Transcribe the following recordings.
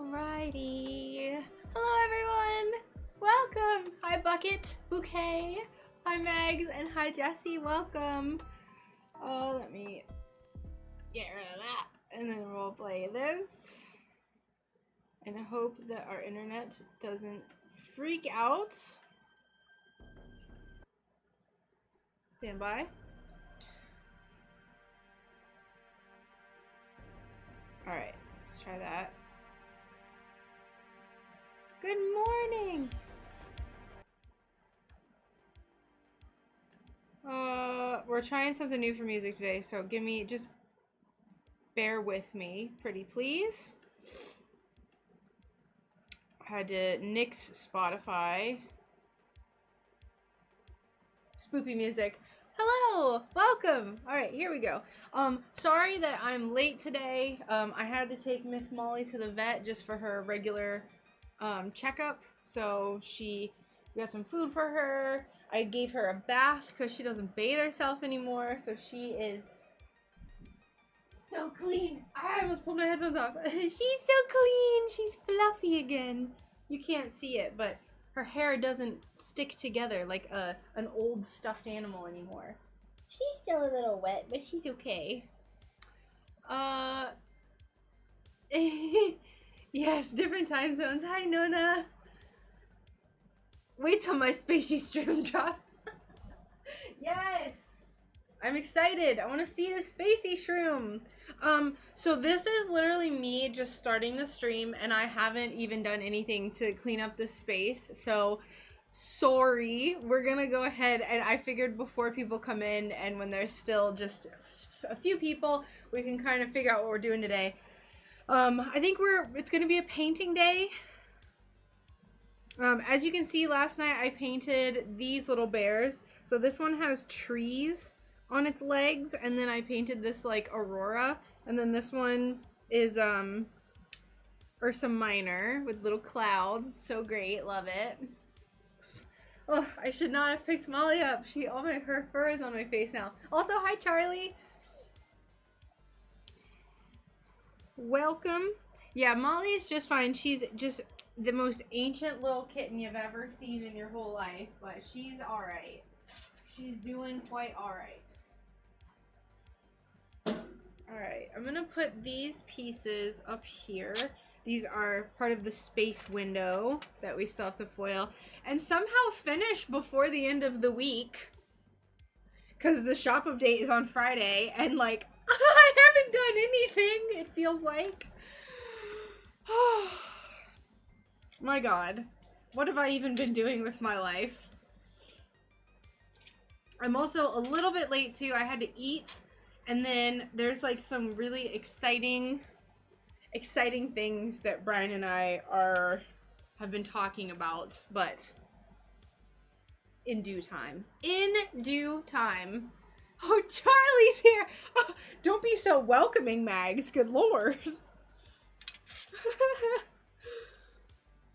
Alrighty. Hello everyone! Welcome! Hi Bucket, Bouquet, hi Mags, and hi Jessie, welcome! Oh, let me get rid of that. And then we'll play this. And I hope that our internet doesn't freak out. Stand by. Alright, let's try that. Good morning! We're trying something new for music today, so just bear with me, pretty please. I had to nix Spotify. Spoopy music. Hello! Welcome! Alright, here we go. Sorry that I'm late today. I had to take Miss Molly to the vet just for her regular checkup. So we got some food for her. I gave her a bath because she doesn't bathe herself anymore. So she is so clean. I almost pulled my headphones off. She's so clean. She's fluffy again. You can't see it, but her hair doesn't stick together like an old stuffed animal anymore. She's still a little wet, but she's okay. Yes, different time zones. Hi, Nona. Wait till my spacey stream drop. Yes! I'm excited. I want to see the spacey shroom. So this is literally me just starting the stream, and I haven't even done anything to clean up this space. So, sorry. We're gonna go ahead, and I figured before people come in, and when there's still just a few people, we can kind of figure out what we're doing today. I think it's gonna be a painting day. As you can see, last night I painted these little bears. So this one has trees on its legs, and then I painted this like aurora, and then this one is Ursa Minor with little clouds. So great, love it. Oh, I should not have picked Molly up. Her fur is on my face now. Also, hi Charlie. Welcome. Yeah, Molly is just fine. She's just the most ancient little kitten you've ever seen in your whole life, but she's alright. She's doing quite alright. Alright, I'm gonna put these pieces up here. These are part of the space window that we still have to foil and somehow finish before the end of the week, because the shop update is on Friday, and like I haven't done anything, it feels like. My god, what have I even been doing with my life? I'm also a little bit late too. I had to eat, and then there's like some really exciting things that Brian and I have been talking about, but in due time. In due time. Oh, Charlie's here. Oh, don't be so welcoming, Mags. Good lord.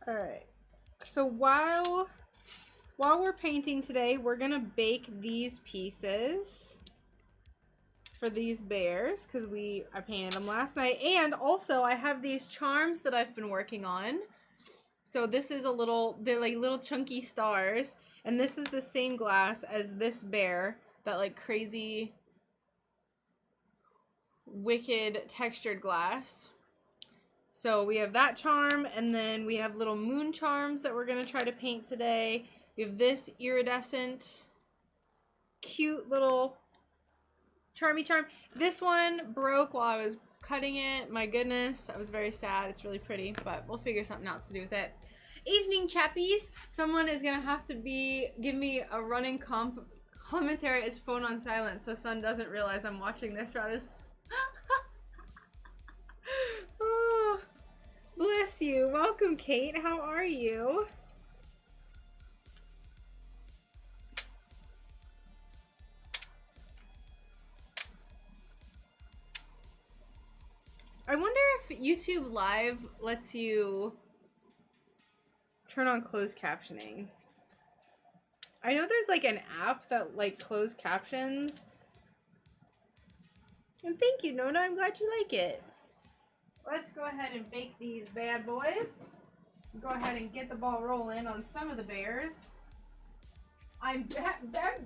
All right. So while we're painting today, we're gonna bake these pieces for these bears because I painted them last night, and also I have these charms that I've been working on. So this is they're like little chunky stars, and this is the same glass as this bear, that like crazy wicked textured glass. So we have that charm, and then we have little moon charms that we're going to try to paint today. We have this iridescent, cute little charmy charm. This one broke while I was cutting it. My goodness, I was very sad. It's really pretty, but we'll figure something out to do with it. Evening, chappies. Someone is going to have to give me a running commentary as phone on silent so Sun doesn't realize I'm watching this rather. Oh, bless you. Welcome, Kate. How are you? I wonder if YouTube Live lets you turn on closed captioning. I know there's like an app that like closed captions. And thank you, Nona. I'm glad you like it. let's go ahead and bake these bad boys. Go ahead and get the ball rolling on some of the bears. I'm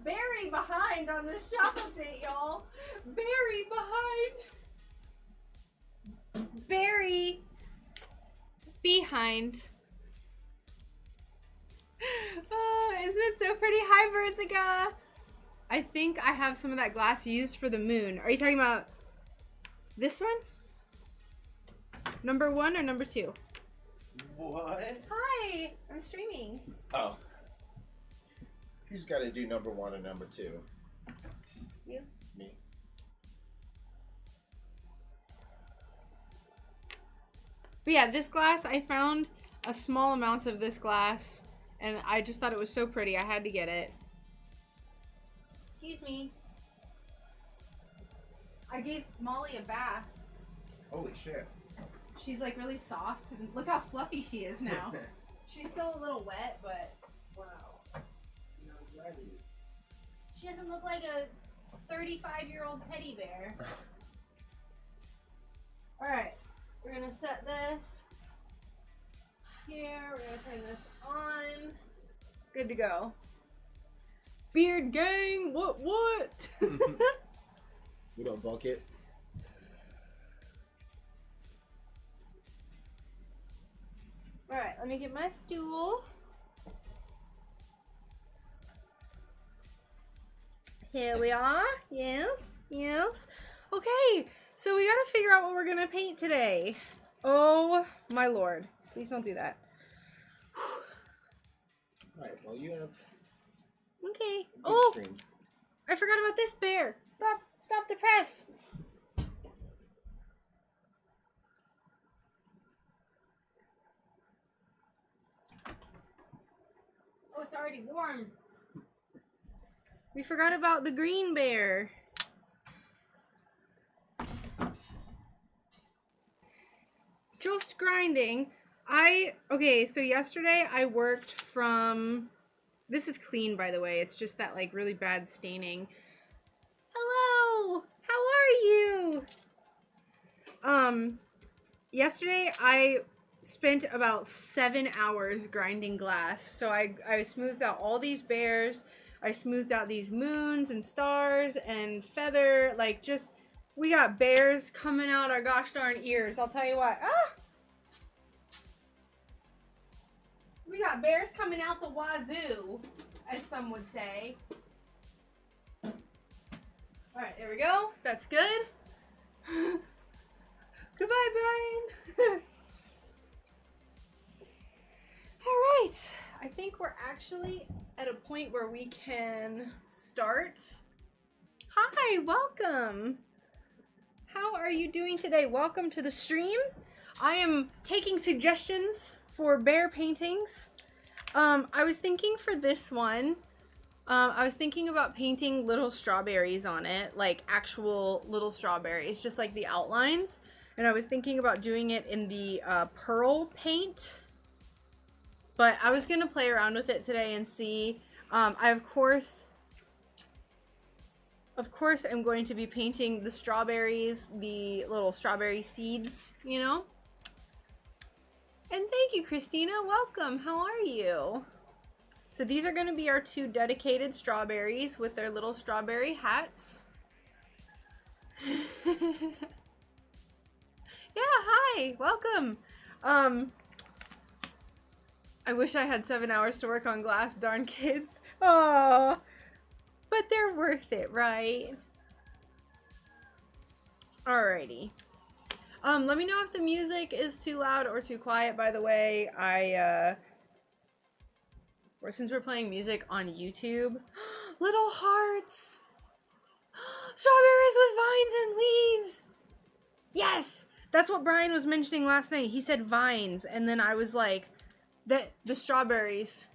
very behind on this shop update, y'all. Very behind. Very behind. Oh, isn't it so pretty? Hi, Verzica. I think I have some of that glass used for the moon. Are you talking about this one? Number 1 or number 2? What? Hi, I'm streaming. Oh. Who's got to do number 1 and number 2? You. Me. But yeah, this glass, I found a small amount of this glass, and I just thought it was so pretty. I had to get it. Excuse me. I gave Molly a bath. Holy shit. She's like really soft, and look how fluffy she is now. She's still a little wet, but wow. She doesn't look like a 35-year-old teddy bear. Alright, we're gonna set this here. We're gonna turn this on. Good to go. Beard gang, what? We don't bucket. Alright, let me get my stool. Here we are. Yes, yes. Okay, so we gotta figure out what we're gonna paint today. Oh my lord. Please don't do that. Alright, well you have Okay. good Oh! stream. I forgot about this bear. Stop the press. Oh, it's already warm. We forgot about the green bear. Just grinding. Okay, so yesterday I worked from, this is clean by the way, it's just that like really bad staining. Hello, how are you? Yesterday I spent about 7 hours grinding glass. So I smoothed out all these bears. I smoothed out these moons and stars and feather, like just, we got bears coming out our gosh darn ears. I'll tell you what. Ah! We got bears coming out the wazoo, as some would say. Alright, there we go. That's good. Goodbye, Brian. Alright, I think we're actually at a point where we can start. Hi, welcome. How are you doing today? Welcome to the stream. I am taking suggestions for bear paintings. I was thinking for this one, I was thinking about painting little strawberries on it, like actual little strawberries, just like the outlines. And I was thinking about doing it in the pearl paint. But I was going to play around with it today and see. I, of course, am going to be painting the strawberries, the little strawberry seeds, you know? And thank you, Christina. Welcome. How are you? So these are going to be our 2 dedicated strawberries with their little strawberry hats. Yeah, hi. Welcome. I wish I had 7 hours to work on glass, darn kids. Oh, but they're worth it, right? Alrighty. Let me know if the music is too loud or too quiet, by the way. Or since we're playing music on YouTube. Little hearts! Strawberries with vines and leaves! Yes! That's what Brian was mentioning last night. He said vines, and then I was like, the strawberries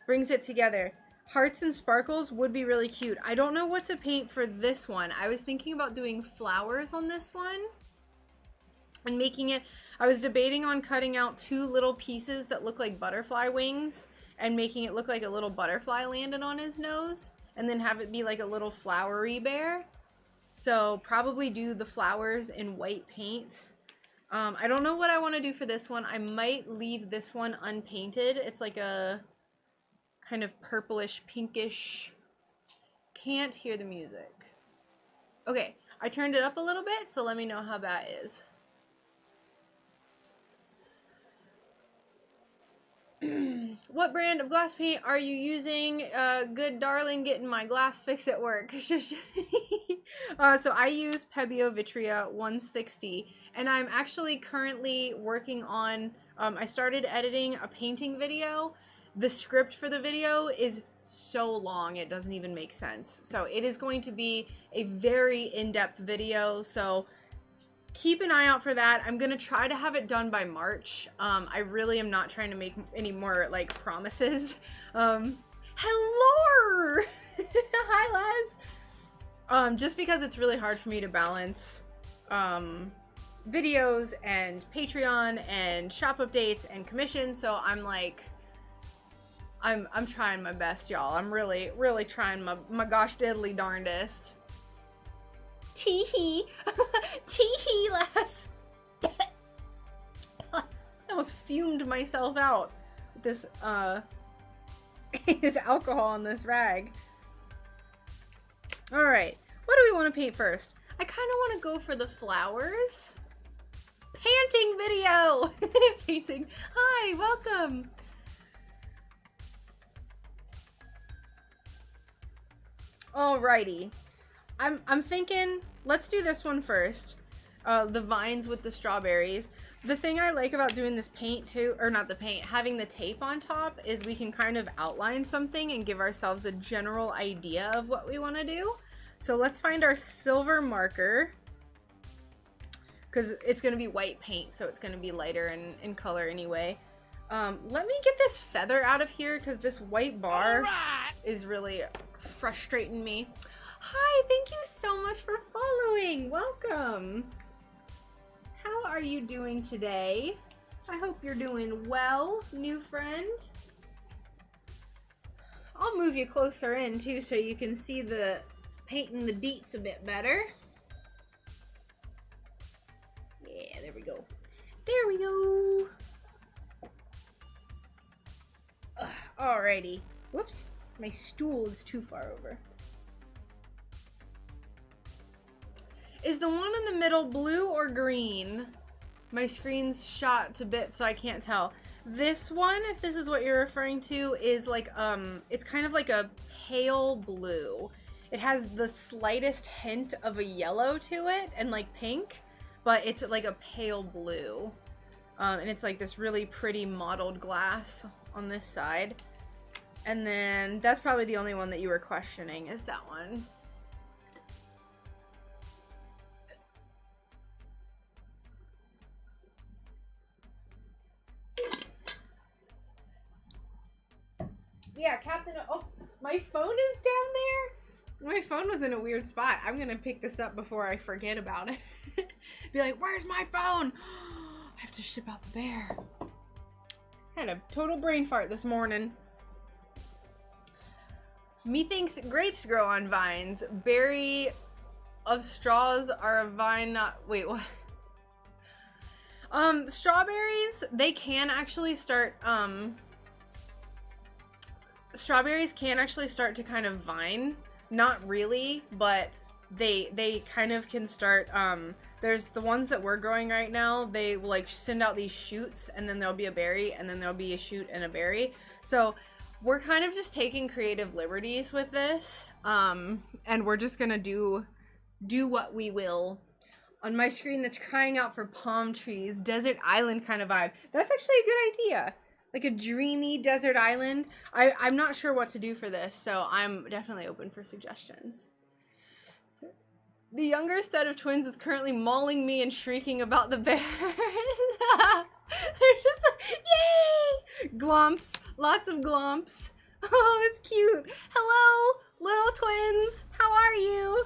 brings it together. Hearts and sparkles would be really cute. I don't know what to paint for this one. I was thinking about doing flowers on this one and making it, I was debating on cutting out 2 little pieces that look like butterfly wings and making it look like a little butterfly landed on his nose, and then have it be like a little flowery bear. So probably do the flowers in white paint. I don't know what I want to do for this one. I might leave this one unpainted. It's like a kind of purplish, pinkish. Can't hear the music. Okay, I turned it up a little bit, so let me know how that is. What brand of glass paint are you using? Good darling, getting my glass fix at work. So I use Pebeo Vitria 160, and I'm actually currently working on, I started editing a painting video. The script for the video is so long, it doesn't even make sense. So it is going to be a very in-depth video, so keep an eye out for that. I'm gonna try to have it done by March. I really am not trying to make any more like promises. Hello! Hi, Les! Just because it's really hard for me to balance videos and Patreon and shop updates and commissions, so I'm like, I'm trying my best, y'all. I'm really trying my gosh diddly darndest. Tee-hee. Tee-hee, lass. I almost fumed myself out with this, with alcohol on this rag. Alright, what do we want to paint first? I kind of want to go for the flowers. Painting video! Painting. Hi, welcome! Alrighty. I'm thinking, let's do this one first. The vines with the strawberries. The thing I like about doing this paint too, or not the paint, having the tape on top, is we can kind of outline something and give ourselves a general idea of what we want to do. So let's find our silver marker, because it's going to be white paint, so it's going to be lighter in color anyway. Let me get this feather out of here, because this white bar is really frustrating me. Hi, thank you so much for following. Welcome. How are you doing today? I hope you're doing well, new friend. I'll move you closer in too so you can see the painting the deets a bit better. Yeah, there we go. There we go. Alrighty. Whoops, my stool is too far over. Is the one in the middle blue or green? My screen's shot to bits, so I can't tell. This one, if this is what you're referring to, is like, it's kind of like a pale blue. It has the slightest hint of a yellow to it, and like pink, but it's like a pale blue. And it's like this really pretty mottled glass on this side. And then that's probably the only one that you were questioning, is that one. Yeah, Captain, oh, my phone is down there? My phone was in a weird spot. I'm gonna pick this up before I forget about it. Be like, where's my phone? I have to ship out the bear. Had a total brain fart this morning. Methinks grapes grow on vines. Berry of straws are a vine not, wait, what? Strawberries, they can actually start, strawberries can actually start to kind of vine. Not really, but they kind of can start, there's the ones that we're growing right now, they will like send out these shoots, and then there'll be a berry, and then there'll be a shoot and a berry. So we're kind of just taking creative liberties with this, and we're just gonna do what we will. On my screen that's crying out for palm trees, desert island kind of vibe. That's actually a good idea. Like a dreamy desert island. I'm not sure what to do for this, so I'm definitely open for suggestions. The younger set of twins is currently mauling me and shrieking about the bears. They're just like, yay! Glumps. Lots of glumps. Oh, it's cute. Hello, little twins. How are you?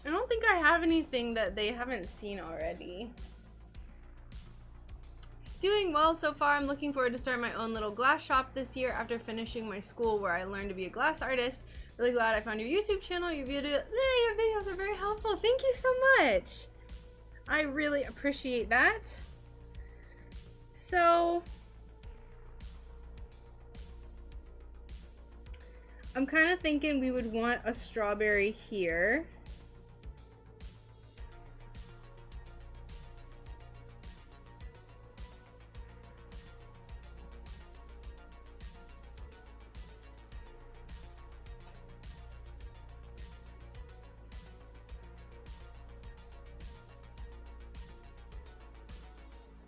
I don't think I have anything that they haven't seen already. Doing well so far. I'm looking forward to start my own little glass shop this year after finishing my school where I learned to be a glass artist. Really glad I found your YouTube channel. Your videos are very helpful. Thank you so much. I really appreciate that. So I'm kind of thinking we would want a strawberry here.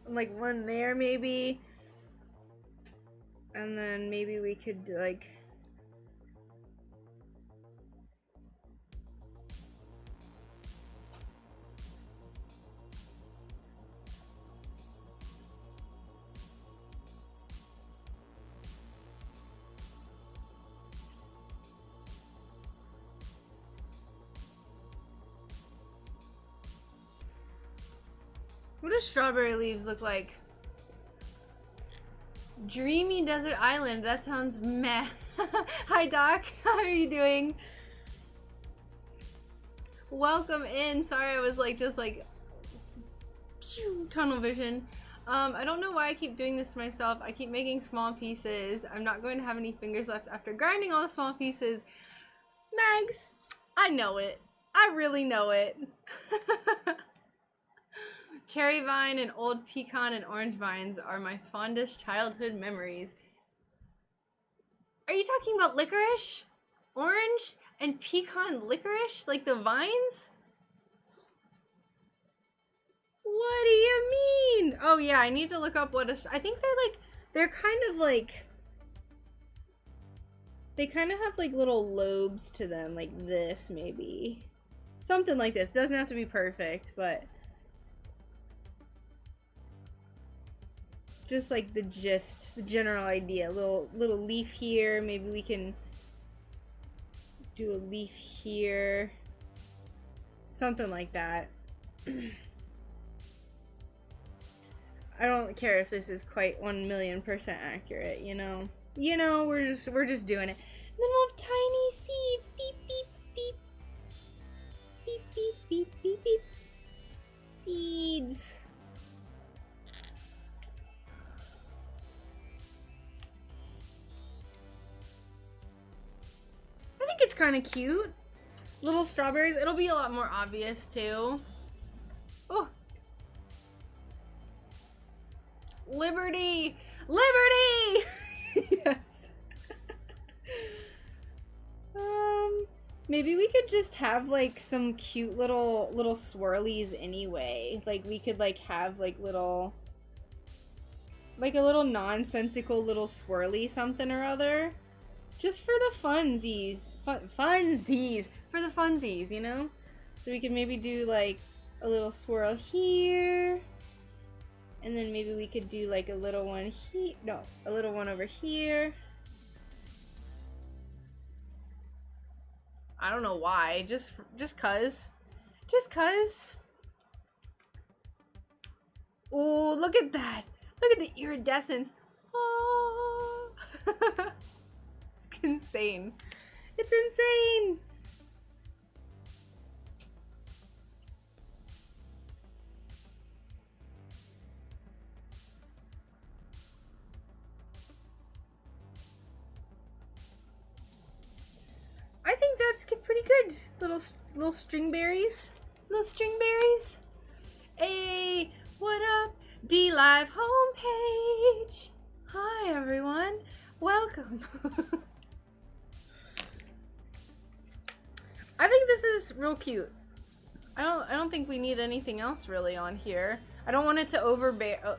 Like one there maybe. And then maybe we could like what do strawberry leaves look like? Dreamy Desert Island. That sounds meh. Hi, Doc. How are you doing? Welcome in. Sorry, I was like, just like, tunnel vision. I don't know why I keep doing this to myself. I keep making small pieces. I'm not going to have any fingers left after grinding all the small pieces. Mags, I know it. I really know it. Cherry vine and old pecan and orange vines are my fondest childhood memories. Are you talking about licorice? Orange and pecan licorice? Like the vines? What do you mean? Oh yeah, I need to look up what I think they're kind of like, they kind of have like little lobes to them, like this maybe. Something like this. Doesn't have to be perfect, but just like the gist, the general idea. Little leaf here. Maybe we can do a leaf here. Something like that. I don't care if this is quite 1,000,000% accurate, you know. You know, we're just doing it. And then we'll have tiny seeds. Beep beep beep. Beep beep beep beep beep. Seeds. I think it's kind of cute. Little strawberries. It'll be a lot more obvious too. Oh. Liberty! Liberty! Yes. Maybe we could just have like some cute little swirlies anyway. Like we could like have like little, like a little nonsensical little swirly something or other. Just for the funsies. Funsies! For the funsies, you know? So we could maybe do like a little swirl here. And then maybe we could do like a little one here. No, a little one over here. I don't know why. Just cuz. Just cuz. Oh, look at that. Look at the iridescence. Oh. It's insane. It's insane. I think that's pretty good. Little string berries. Little string berries. Hey, what up? D-Live homepage. Hi everyone. Welcome. I think this is real cute. I don't think we need anything else really on here. I don't want it to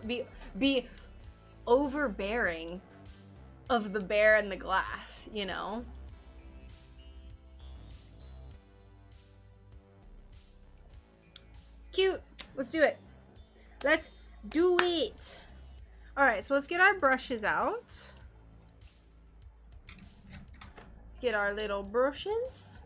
be overbearing of the bear and the glass, you know? Cute. Let's do it. Let's do it. All right, so let's get our brushes out. Let's get our little brushes.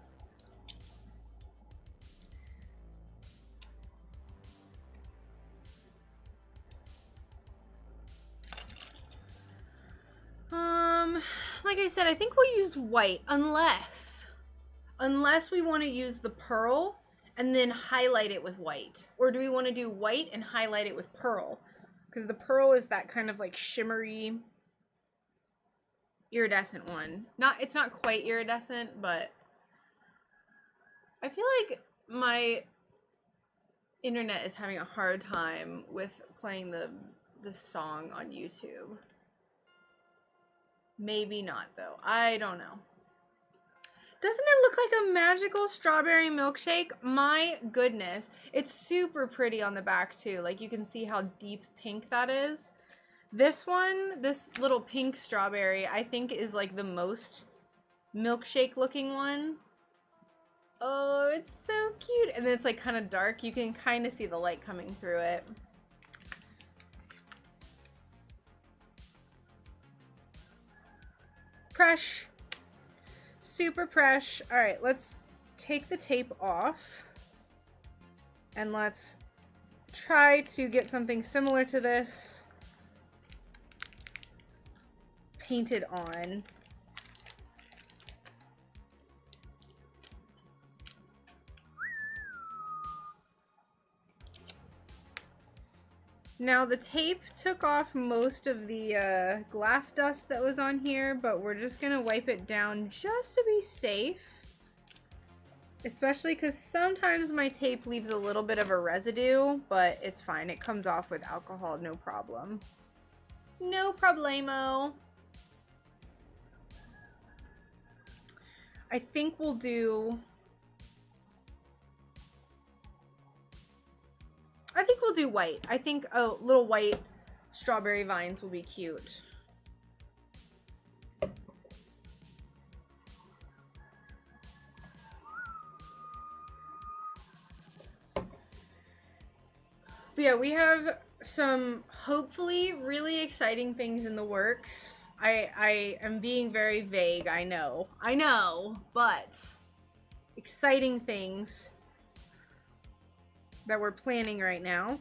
Like I said, I think we'll use white unless Unless we want to use the pearl and then highlight it with white. Or do we want to do white and highlight it with pearl? Because the pearl is that kind of like shimmery, iridescent one. It's not quite iridescent, but I feel like my internet is having a hard time with playing the song on YouTube. Maybe not though. I don't know. Doesn't it look like a magical strawberry milkshake? My goodness. It's super pretty on the back too. Like you can see how deep pink that is. This one, this little pink strawberry, I think is like the most milkshake looking one. Oh, it's so cute. And then it's like kind of dark. You can kind of see the light coming through it. Fresh. Super fresh. All right, let's take the tape off and let's try to get something similar to this painted on. Now the tape took off most of the glass dust that was on here, but we're just gonna wipe it down just to be safe. Especially because sometimes my tape leaves a little bit of a residue, but it's fine. It comes off with alcohol, no problem. No problemo. I think we'll do... white. I think little white strawberry vines will be cute. But yeah, we have some hopefully really exciting things in the works. I am being very vague, I know, but exciting things that we're planning right now.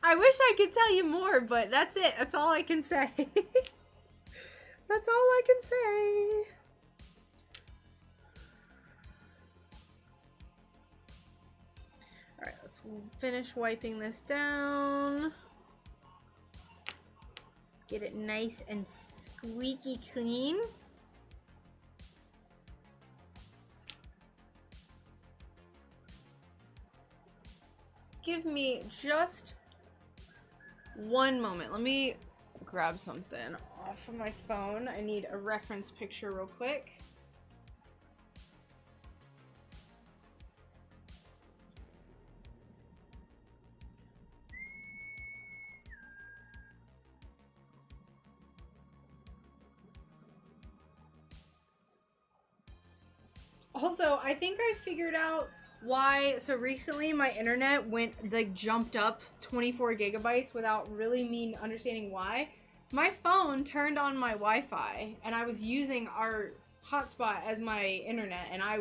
I wish I could tell you more, but that's it. That's all I can say. That's all I can say. All right, let's finish wiping this down. Get it nice and squeaky clean. Give me just one moment. Let me grab something off of my phone. I need a reference picture real quick. Also, I think I figured out why. So recently my internet jumped up 24 gigabytes without really me understanding why. My phone turned on my Wi-Fi and I was using our hotspot as my internet, and I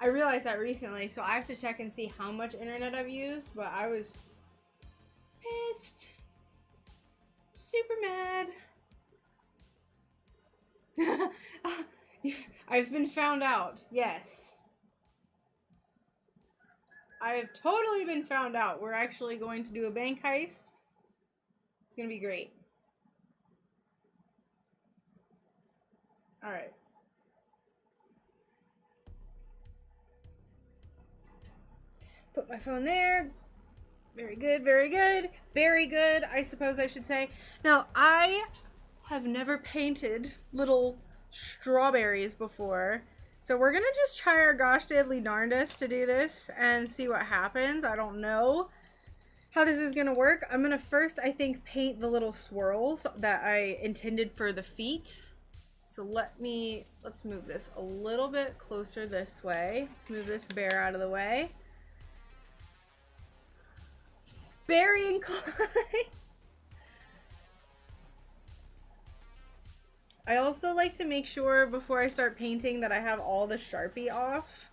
realized that recently, so I have to check and see how much internet I've used, but I was pissed. Super mad. I've been found out. Yes. I have totally been found out. We're actually going to do a bank heist. It's going to be great. All right. Put my phone there. Very good, very good. Very good, I suppose I should say. Now, I have never painted little strawberries before. So we're gonna just try our gosh diddly darndest to do this and see what happens. I don't know how this is gonna work. I'm gonna first, I think, paint the little swirls that I intended for the feet. So let's move this a little bit closer this way. Let's move this bear out of the way. Barry and Clyde. I also like to make sure before I start painting that I have all the Sharpie off,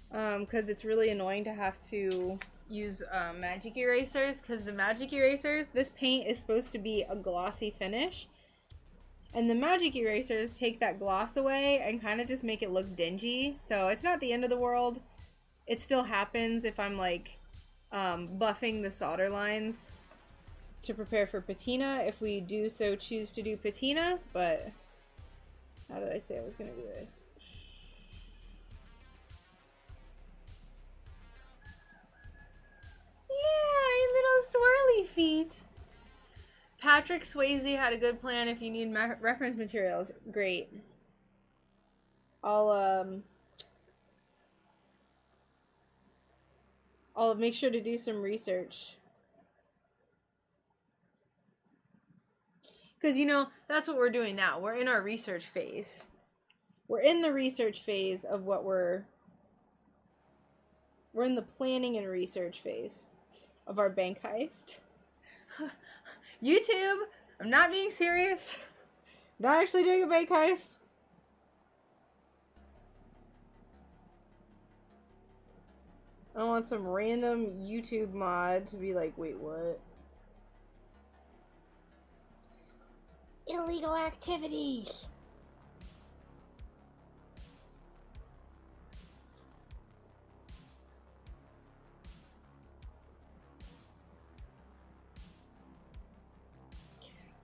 because it's really annoying to have to use magic erasers, because the magic erasers, this paint is supposed to be a glossy finish, and the magic erasers take that gloss away and kind of just make it look dingy. So it's not the end of the world. It still happens if I'm like buffing the solder lines to prepare for patina, if we do so choose to do patina. But how did I say I was gonna do this? Yay, little swirly feet. Patrick Swayze had a good plan if you need reference materials. Great. I'll make sure to do some research. Because, you know, that's what we're doing now. We're in our research phase. We're in the research phase of what we're in the planning and research phase of our bank heist. YouTube, I'm not being serious. I'm not actually doing a bank heist. I don't want some random YouTube mod to be like, wait, what? Illegal activities.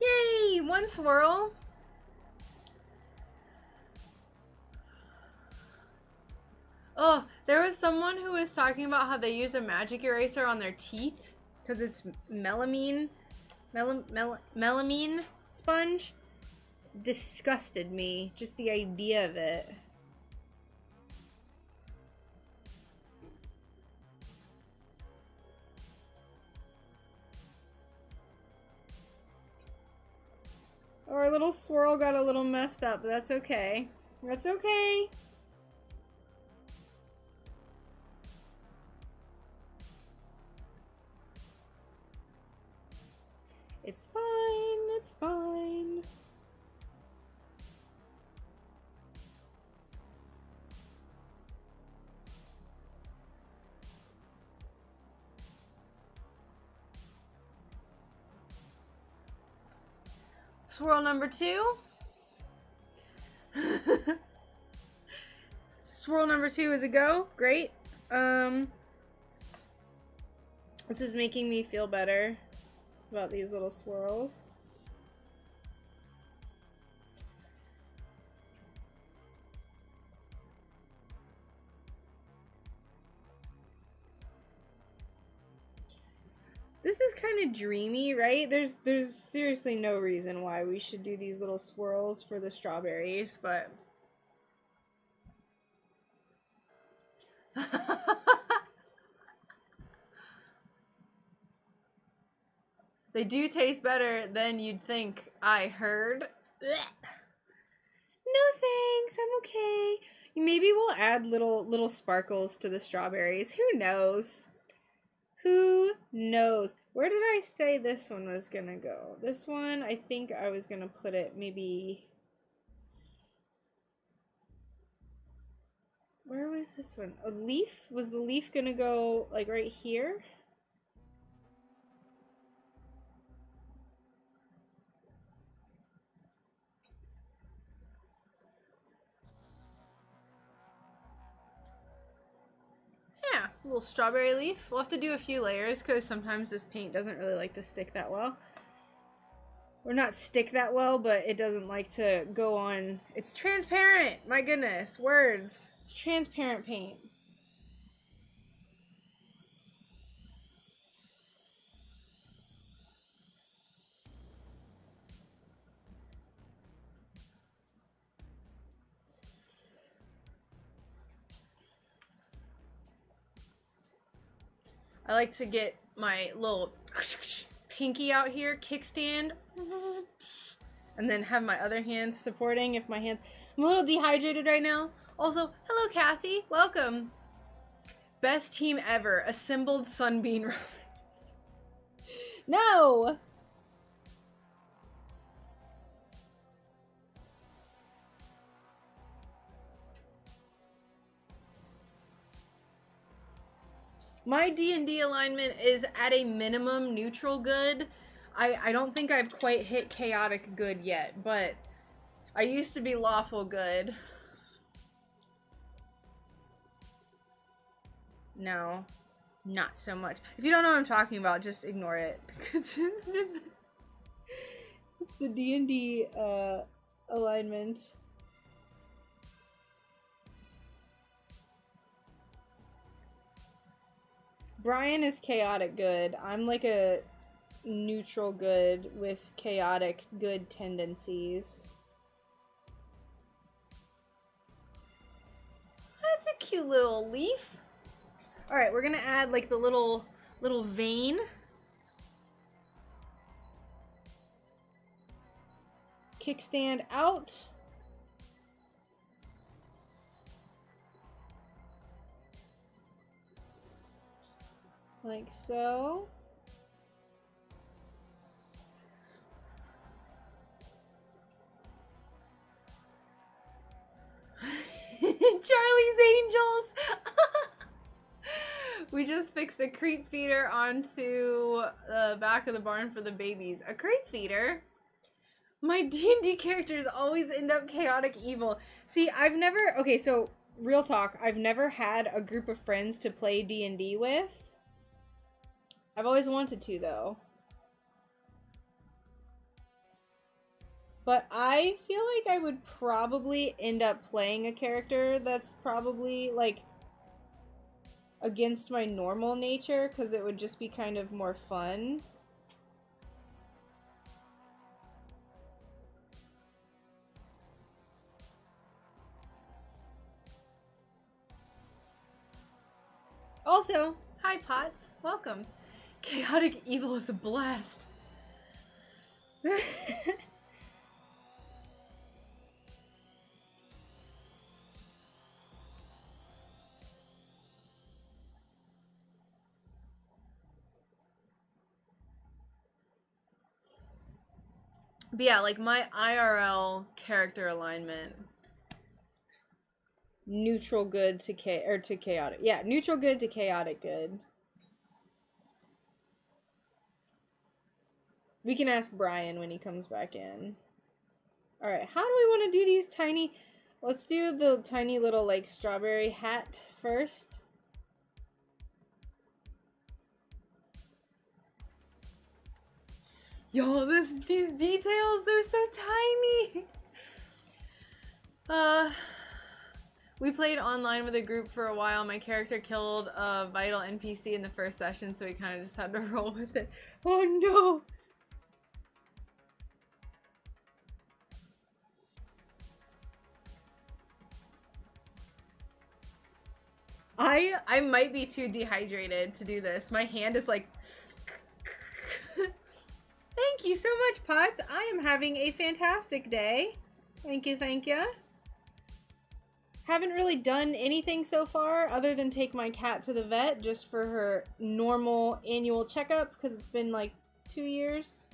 Yay! One swirl. Oh, there was someone who was talking about how they use a magic eraser on their teeth because it's melamine sponge. Disgusted me, just the idea of it. Our little swirl got a little messed up, but that's okay. That's okay. It's fine, it's fine. Swirl number 2. Swirl number 2 is a go. Great. This is making me feel better about these little swirls. This is kind of dreamy, right? There's seriously no reason why we should do these little swirls for the strawberries, but they do taste better than you'd think. I heard. Blech. No thanks, I'm okay. Maybe we'll add little sparkles to the strawberries. Who knows? Who knows? Where did I say this one was gonna go? This one, I think I was gonna put it maybe... Where was this one? A leaf? Was the leaf gonna go like right here? Yeah, a little strawberry leaf. We'll have to do a few layers because sometimes this paint doesn't really like to stick that well. Or not stick that well, but it doesn't like to go on. It's transparent! My goodness, words. It's transparent paint. I like to get my little pinky out here, kickstand, and then have my other hands supporting if my hands... I'm a little dehydrated right now. Also, hello Cassie, welcome. Best team ever, assembled Sunbean. No! My D&D alignment is at a minimum neutral good. I don't think I've quite hit chaotic good yet, but I used to be lawful good. No, not so much. If you don't know what I'm talking about, just ignore it. It's the D&D alignment. Brian is chaotic good. I'm like a neutral good with chaotic good tendencies. That's a cute little leaf. All right, we're gonna add like the little vein. Kickstand out. Like so. Charlie's Angels! We just fixed a creep feeder onto the back of the barn for the babies. A creep feeder? My D&D characters always end up chaotic evil. See, I've never... Okay, so, real talk. I've never had a group of friends to play D&D with. I've always wanted to, though. But I feel like I would probably end up playing a character that's probably, like, against my normal nature, because it would just be kind of more fun. Also, hi Pots, welcome. Chaotic evil is a blast. But yeah, like my IRL character alignment. Neutral good to chaotic. Yeah, neutral good to chaotic good. We can ask Brian when he comes back in. Alright, how do we want to do these tiny... Let's do the tiny little, like, strawberry hat first. Yo, these details, they're so tiny! We played online with a group for a while. My character killed a vital NPC in the first session, so we kind of just had to roll with it. Oh no! I might be too dehydrated to do this. My hand is like... Thank you so much, Pots. I am having a fantastic day. Thank you, thank you. Haven't really done anything so far other than take my cat to the vet just for her normal annual checkup because it's been like 2 years.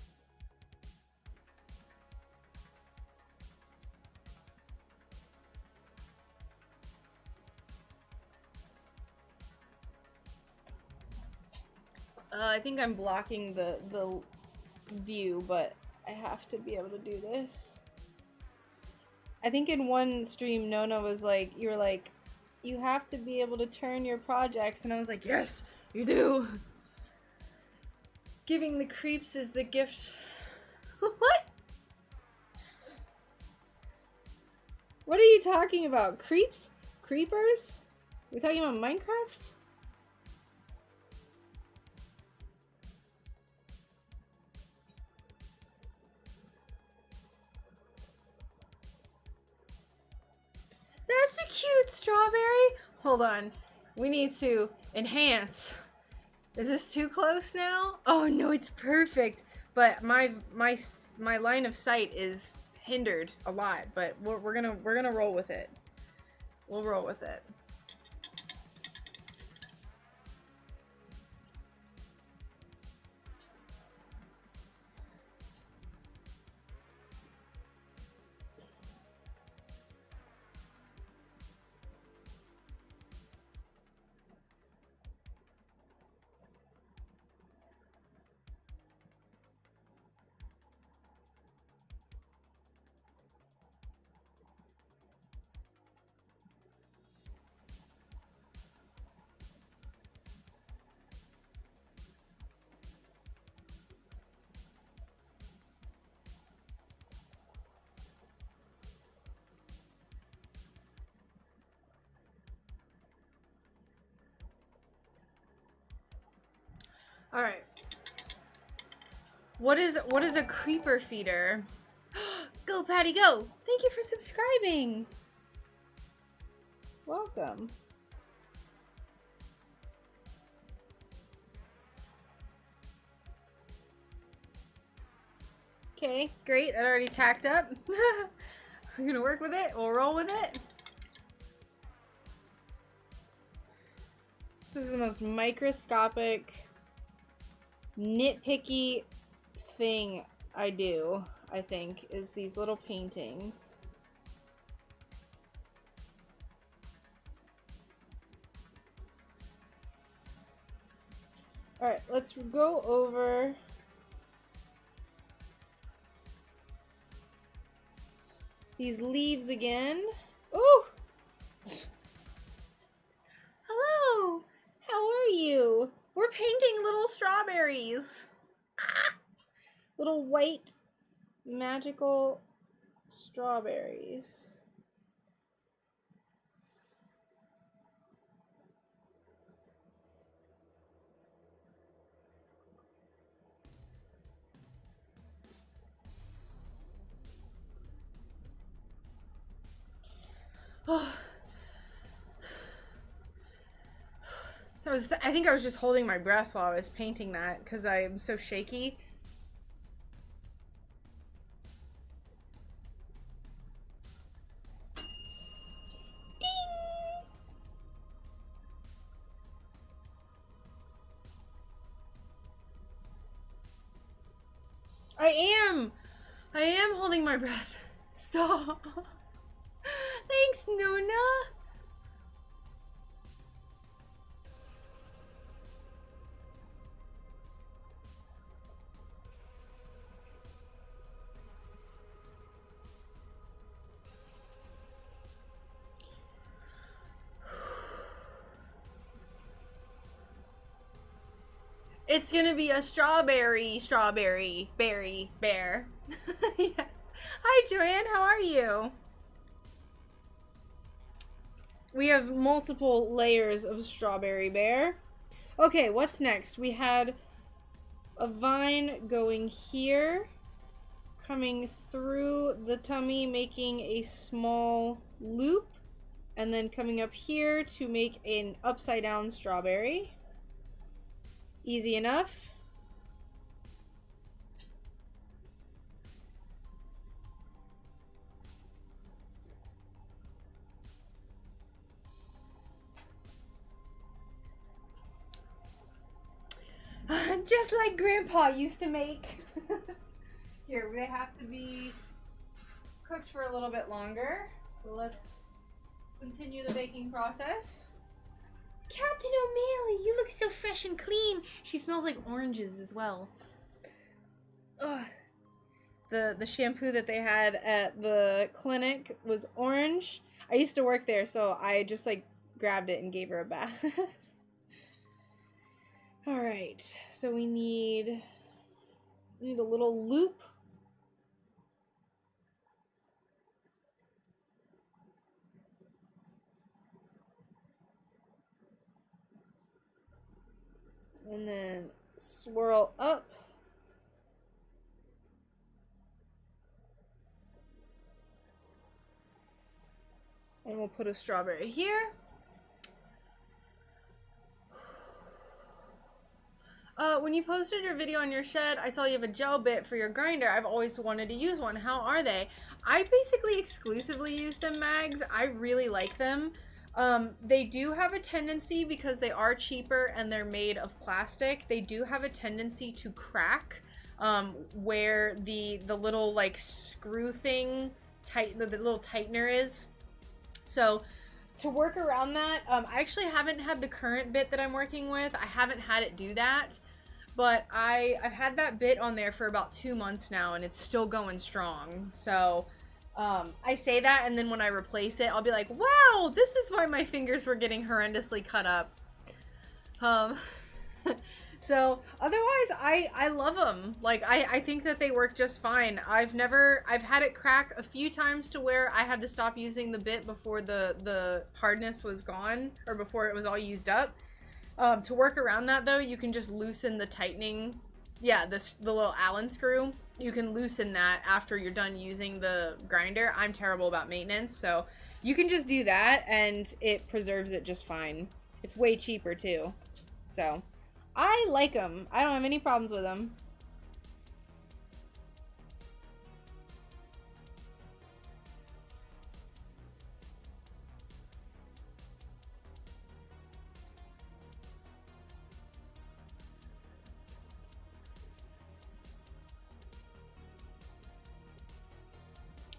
I think I'm blocking the view, but I have to be able to do this. I think in one stream, Nona was like, you were like, you have to be able to turn your projects. And I was like, yes, you do. Giving the creeps is the gift. What? What are you talking about? Creeps? Creepers? We're talking about Minecraft? That's a cute strawberry. Hold on. We need to enhance. Is this too close now? Oh no, it's perfect. But my line of sight is hindered a lot, but we're gonna roll with it. We'll roll with it. All right. What is a creeper feeder? Go, Patty, go! Thank you for subscribing. Welcome. Okay, great. That already tacked up. We're gonna work with it. We'll roll with it. This is the most microscopic, nitpicky thing I do, I think, is these little paintings. Alright, let's go over these leaves again. Ooh! Hello! How are you? We're painting little strawberries. Ah! Little white magical strawberries. Oh. I think I was just holding my breath while I was painting that because I'm so shaky. Ding! I am holding my breath. Stop. Thanks, Nona. It's gonna be a strawberry, berry, bear. Yes. Hi, Joanne. How are you? We have multiple layers of strawberry bear. Okay, what's next? We had a vine going here, coming through the tummy, making a small loop, and then coming up here to make an upside down strawberry. Easy enough. Just like Grandpa used to make. Here, they have to be cooked for a little bit longer. So let's continue the baking process. Captain O'Malley, you look so fresh and clean. She smells like oranges as well. Ugh. The shampoo that they had at the clinic was orange. I used to work there, so I just like grabbed it and gave her a bath. All right, so we need a little loop. And then swirl up. And we'll put a strawberry here. When you posted your video on your shed, I saw you have a gel bit for your grinder. I've always wanted to use one. How are they? I basically exclusively use them, Mags. I really like them. They do have a tendency, because they are cheaper and they're made of plastic, they do have a tendency to crack where the little like screw thing, the little tightener is. So to work around that, I actually haven't had the current bit that I'm working with. I haven't had it do that, but I've had that bit on there for about 2 months now and it's still going strong. So I say that, and then when I replace it, I'll be like, wow, this is why my fingers were getting horrendously cut up. So otherwise, I love them. Like, I think that they work just fine. I've had it crack a few times to where I had to stop using the bit before the hardness was gone, or before it was all used up. To work around that though, you can just loosen the tightening. Yeah, the little Allen screw. You can loosen that after you're done using the grinder. I'm terrible about maintenance, so you can just do that and it preserves it just fine. It's way cheaper too. So, I like them. I don't have any problems with them.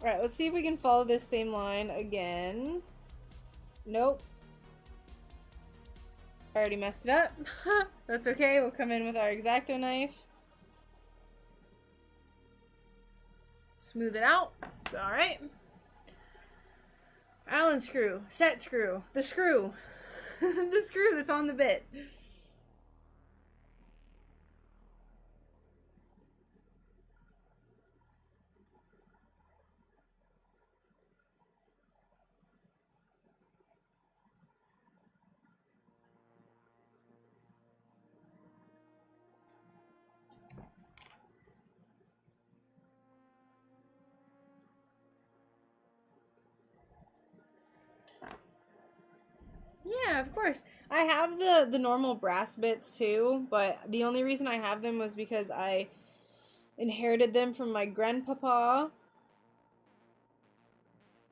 Alright, let's see if we can follow this same line again. Nope. I already messed it up. That's okay, we'll come in with our X-Acto knife. Smooth it out. It's alright. Allen screw, set screw, the screw. The screw that's on the bit. Yeah, of course. I have the normal brass bits too, but the only reason I have them was because I inherited them from my grandpapa.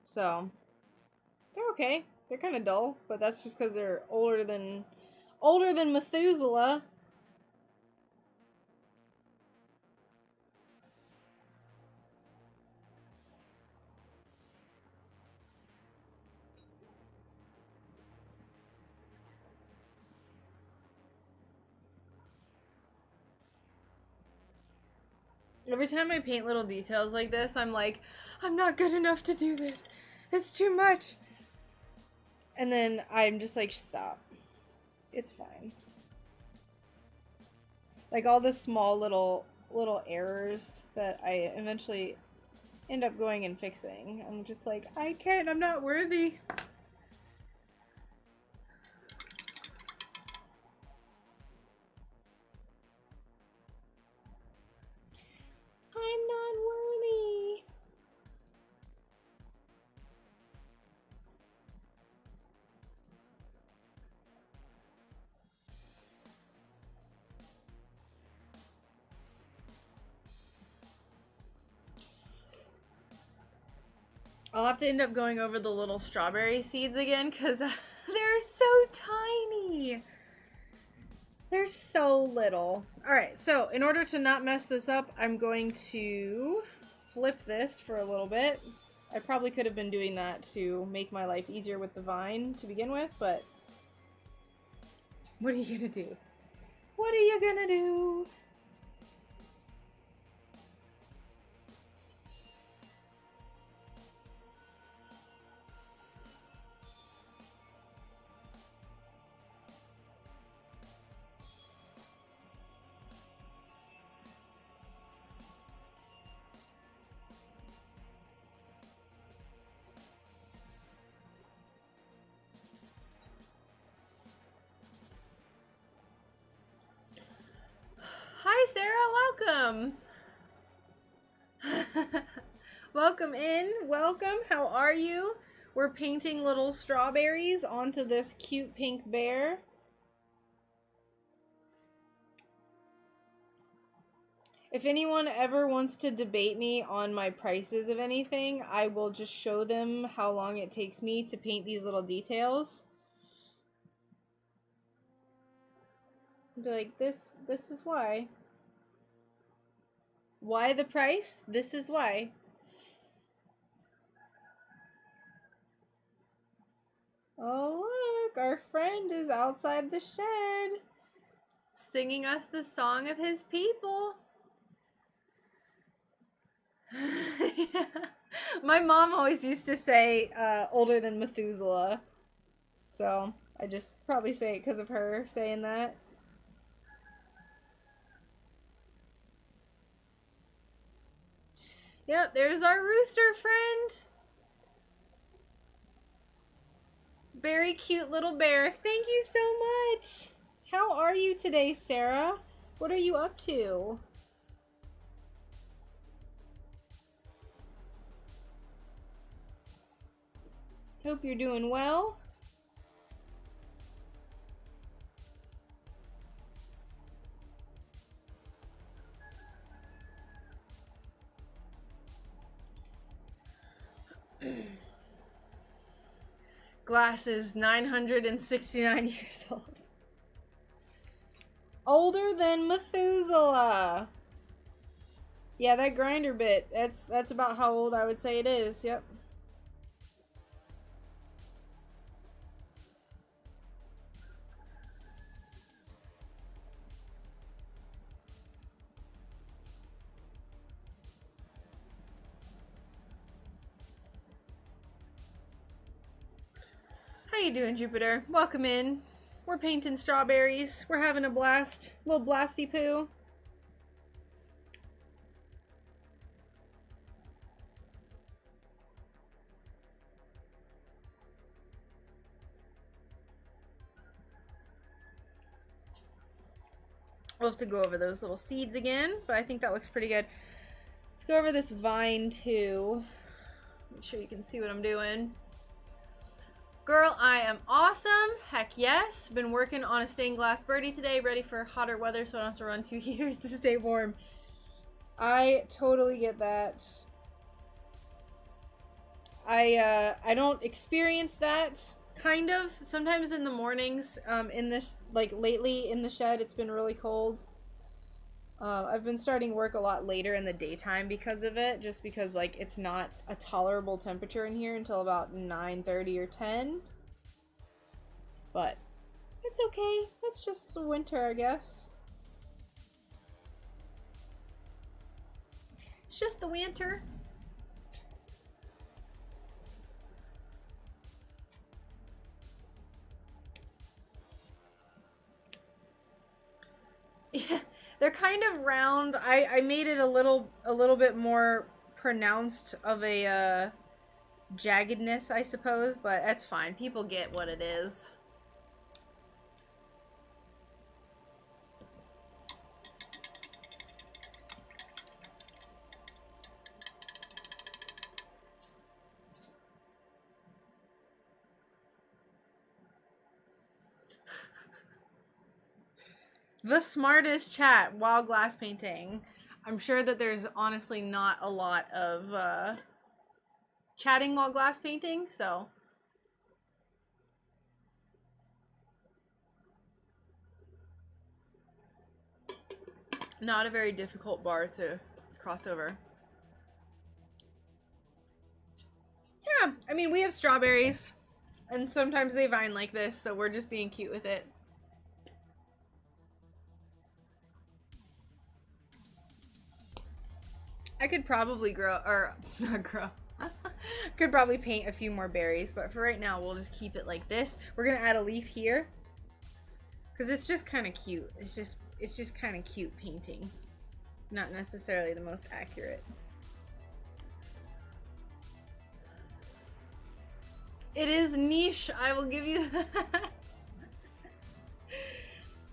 So, they're okay. They're kind of dull, but that's just because they're older than Methuselah. Every time I paint little details like this, I'm like, I'm not good enough to do this. It's too much. And then I'm just like, stop. It's fine. Like all the small little errors that I eventually end up going and fixing. I'm just like, I can't, I'm not worthy. I'm not worthy. I'll have to end up going over the little strawberry seeds again because they're so tiny. They're so little. Alright, so in order to not mess this up, I'm going to flip this for a little bit. I probably could have been doing that to make my life easier with the vine to begin with, but what are you gonna do? What are you gonna do? Hi, Sarah. Welcome. Welcome in. Welcome. How are you? We're painting little strawberries onto this cute pink bear. If anyone ever wants to debate me on my prices of anything, I will just show them how long it takes me to paint these little details. Be like, this is why. Why the price? This is why. Oh, look, our friend is outside the shed, singing us the song of his people. Yeah. My mom always used to say, older than Methuselah. So, I just probably say it because of her saying that. Yep, there's our rooster friend. Very cute little bear. Thank you so much. How are you today, Sarah? What are you up to? Hope you're doing well. Glass is 969 years old. Older than Methuselah. Yeah, that grinder bit, that's about how old I would say it is. Yep. How you doing, Jupiter? Welcome in. We're painting strawberries. We're having a blast. Little blasty poo. We'll have to go over those little seeds again, but I think that looks pretty good. Let's go over this vine too. Make sure you can see what I'm doing. Girl, I am awesome. Heck yes. Been working on a stained glass birdie today, ready for hotter weather so I don't have to run 2 heaters to stay warm. I totally get that. I don't experience that, kind of. Sometimes in the mornings, in this, like lately in the shed, it's been really cold. I've been starting work a lot later in the daytime because of it, just because like it's not a tolerable temperature in here until about 9:30 or 10. But it's okay. It's just the winter, I guess. It's just the winter. Yeah. They're kind of round. I made it a little bit more pronounced of a jaggedness, I suppose, but that's fine. People get what it is. The smartest chat while glass painting. I'm sure that there's honestly not a lot of chatting while glass painting, so. Not a very difficult bar to cross over. Yeah, I mean, we have strawberries, and sometimes they vine like this, so we're just being cute with it. I could probably grow, or not grow. Could probably paint a few more berries, but for right now, we'll just keep it like this. We're gonna add a leaf here, because it's just kind of cute. It's just kind of cute painting. Not necessarily the most accurate. It is niche, I will give you that.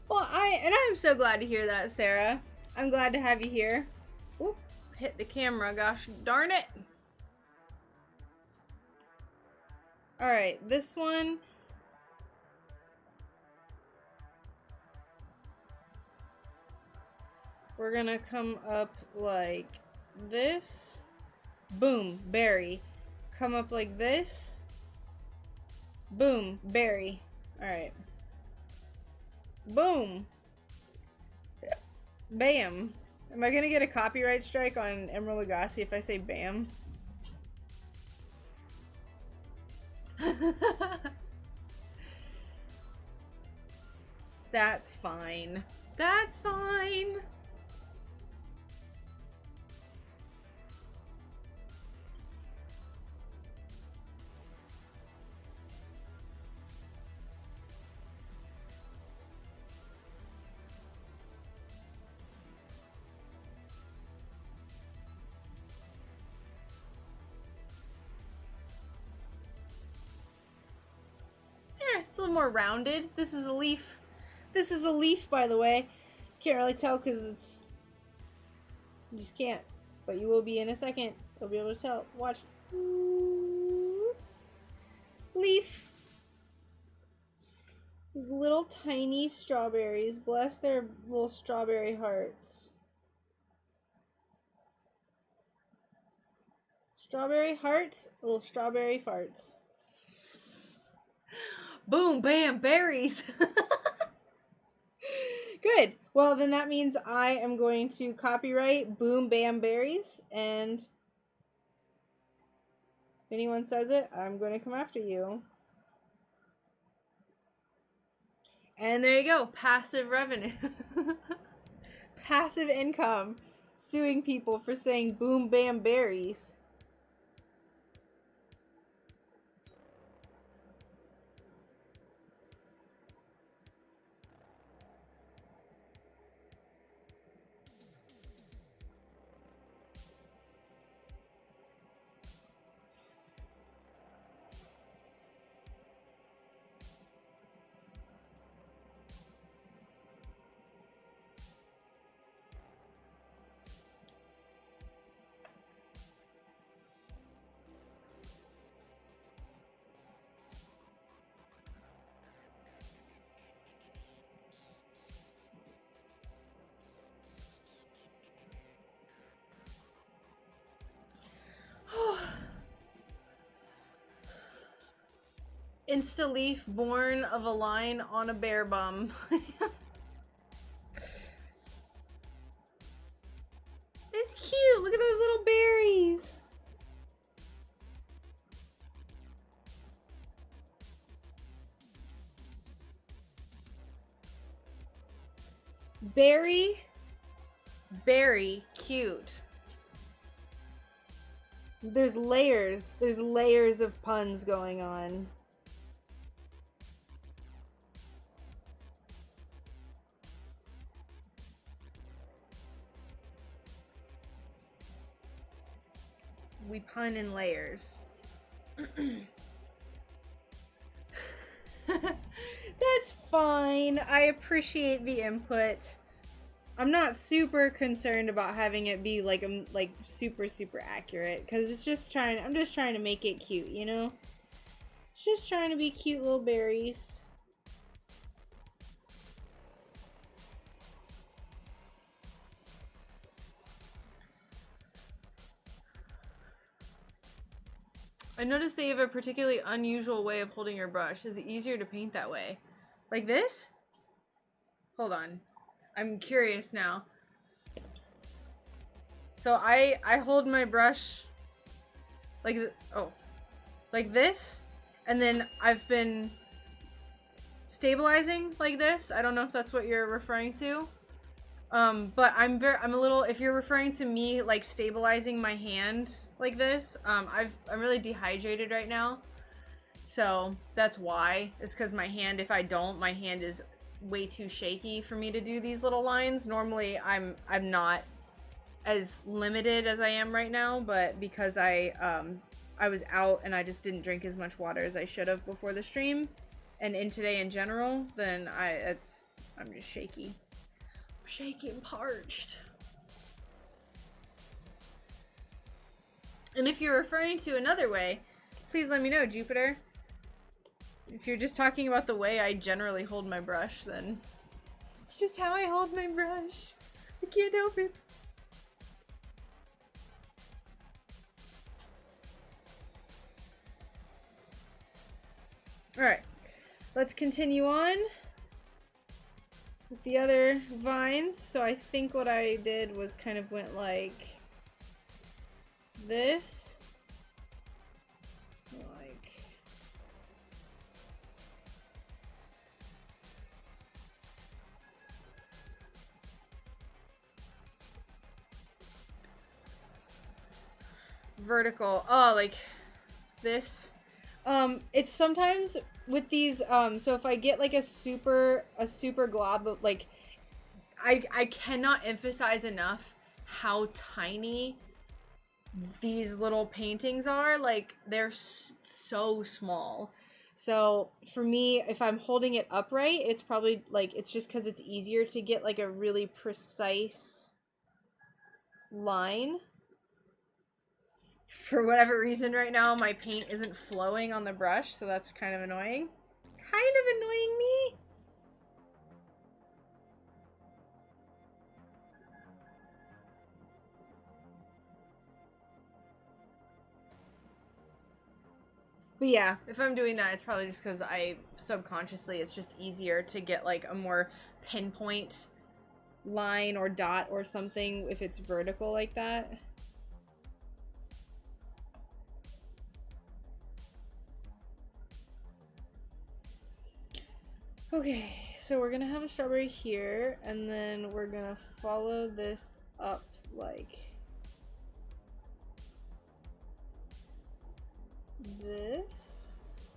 Well, I'm so glad to hear that, Sarah. I'm glad to have you here. Oop, hit the camera, gosh darn it. Alright, this one. We're gonna come up like this. Boom, berry. Come up like this. Boom, berry. Alright. Boom. Bam. Am I gonna get a copyright strike on Emerald Lagasse if I say bam? That's fine. That's fine. It's a little more rounded. This is a leaf. This is a leaf, by the way. Can't really tell because it's... You just can't. But you will be in a second. You'll be able to tell. Watch. Leaf. These little tiny strawberries. Bless their little strawberry hearts. Strawberry hearts, little strawberry farts. Boom, bam, berries. Good. Well, then that means I am going to copyright Boom Bam Berries, and if anyone says it, I'm going to come after you. And there you go. Passive revenue. Passive income. Suing people for saying Boom Bam Berries. Insta-leaf born of a line on a bear bum. It's cute. Look at those little berries. Very cute. There's layers. There's layers of puns going on. We pun in layers. That's fine. I appreciate the input. I'm not super concerned about having it be like super accurate, because it's just I'm just trying to make it cute, you know? It's just trying to be cute little berries. I noticed they have a particularly unusual way of holding your brush. Is it easier to paint that way? Like this? Hold on. I'm curious now. So I hold my brush like like this, and then I've been stabilizing like this. I don't know if that's what you're referring to. But I'm a little, if you're referring to me like stabilizing my hand like this, I'm really dehydrated right now. So that's why. It's because my hand, if I don't, my hand is way too shaky for me to do these little lines. Normally I'm not as limited as I am right now, but because I was out and I just didn't drink as much water as I should have before the stream, and in today in general, then I'm just shaky. Shaky and parched. And if you're referring to another way, please let me know, Jupiter. If you're just talking about the way I generally hold my brush, then it's just how I hold my brush. I can't help it. Alright, let's continue on with the other vines. So I think what I did was kind of went like this. Like vertical. Oh, like this. It's sometimes with these, so if I get like a super glob of like, I cannot emphasize enough how tiny these little paintings are. Like, they're so small. So for me, if I'm holding it upright, it's probably like, it's just because it's easier to get like a really precise line. For whatever reason right now, my paint isn't flowing on the brush, so that's kind of annoying. Kind of annoying me. But yeah, if I'm doing that, it's probably just because I subconsciously, it's just easier to get like a more pinpoint line or dot or something if it's vertical like that. Okay, so we're gonna have a strawberry here, and then we're gonna follow this up like this.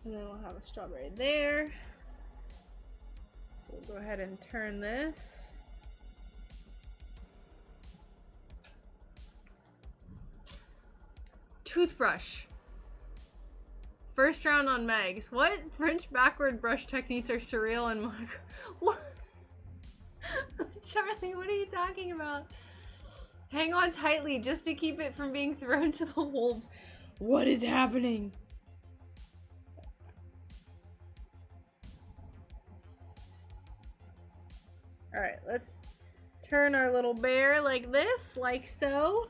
And then we'll have a strawberry there. So we'll go ahead and turn this. Toothbrush. First round on Megs. What? French backward brush techniques are surreal and what? Charlie, what are you talking about? Hang on tightly just to keep it from being thrown to the wolves. What is happening? Alright, let's turn our little bear like this, like so.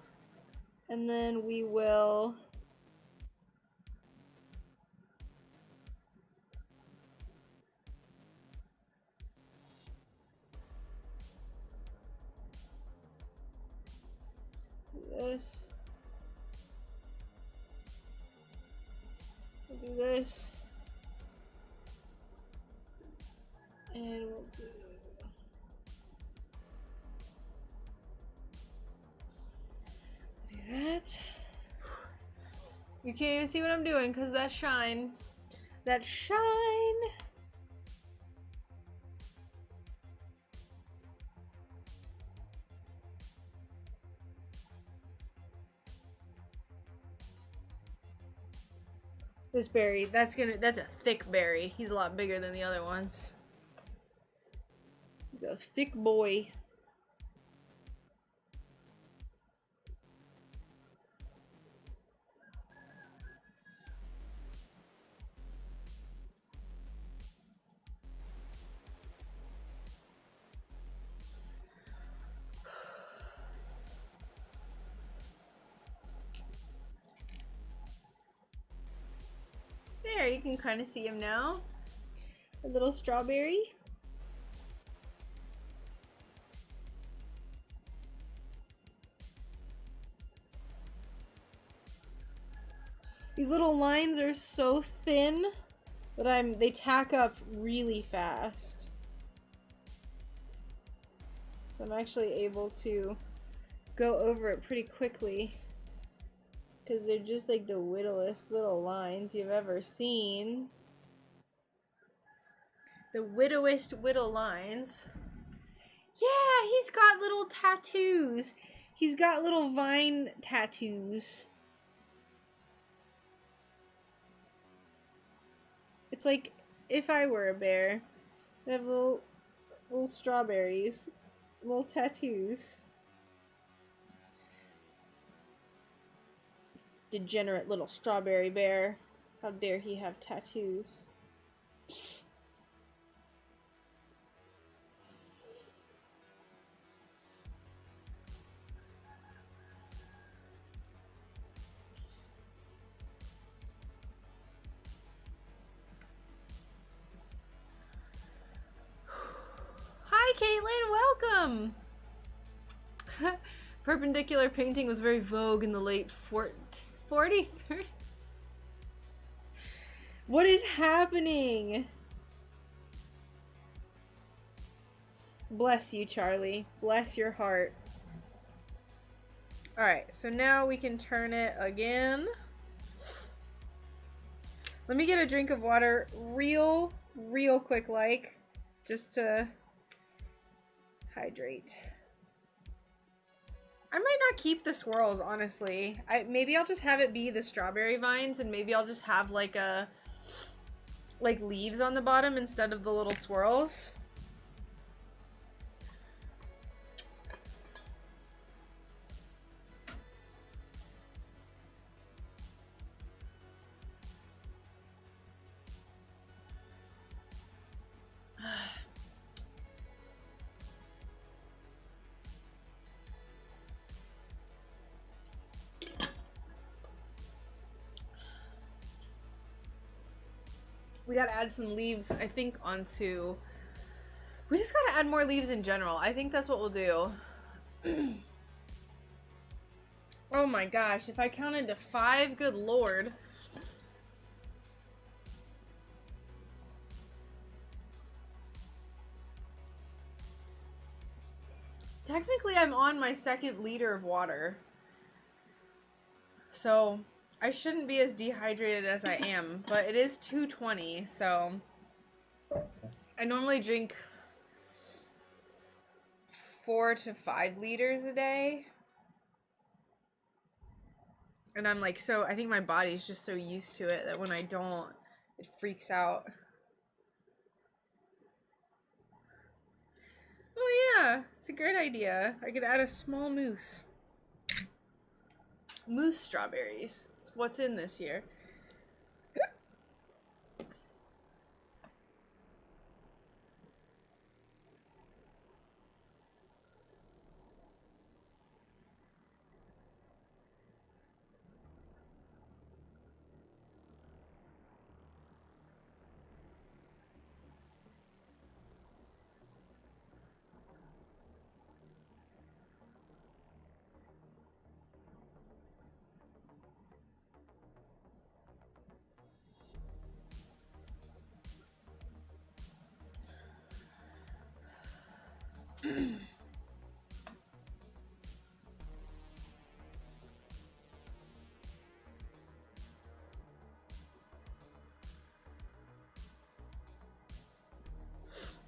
And then we will this. We'll do this. And we'll do that. You can't even see what I'm doing because that shine. That shine. This berry, that's a thick berry. He's a lot bigger than the other ones. He's a thick boy. There, you can kind of see him now. A little strawberry. These little lines are so thin that they tack up really fast. So I'm actually able to go over it pretty quickly. Because they're just like the whittlest little lines you've ever seen. The widowest whittle lines. Yeah, he's got little tattoos. He's got little vine tattoos. It's like if I were a bear. I have little strawberries. Little tattoos. Degenerate little strawberry bear. How dare he have tattoos. Hi Caitlin, welcome! Perpendicular painting was very vogue in the late 40s. What is happening? Bless you, Charlie. Bless your heart. Alright, so now we can turn it again. Let me get a drink of water real quick like. Just to hydrate. I might not keep the swirls, honestly. Maybe I'll just have it be the strawberry vines, and maybe I'll just have like leaves on the bottom instead of the little swirls. We gotta add some leaves, I think, onto... We just gotta add more leaves in general. I think that's what we'll do. Oh my gosh, if I counted to 5, good lord. Technically, I'm on my 2nd liter of water. So... I shouldn't be as dehydrated as I am, but it is 2:20, so I normally drink 4 to 5 liters a day. And I'm like, so I think my body's just so used to it that when I don't, it freaks out. Oh yeah, it's a great idea. I could add a small mousse. Mousse strawberries. It's what's in this year.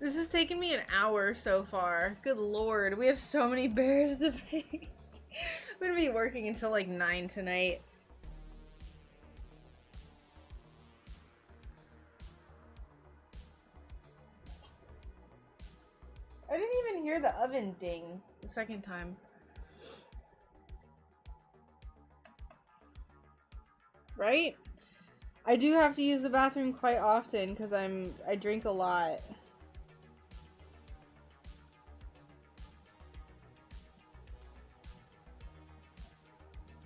This has taken me an hour so far. Good lord, we have so many bears to paint. We're gonna be working until like 9 tonight. I didn't even hear the oven ding the 2nd time. Right? I do have to use the bathroom quite often because I drink a lot.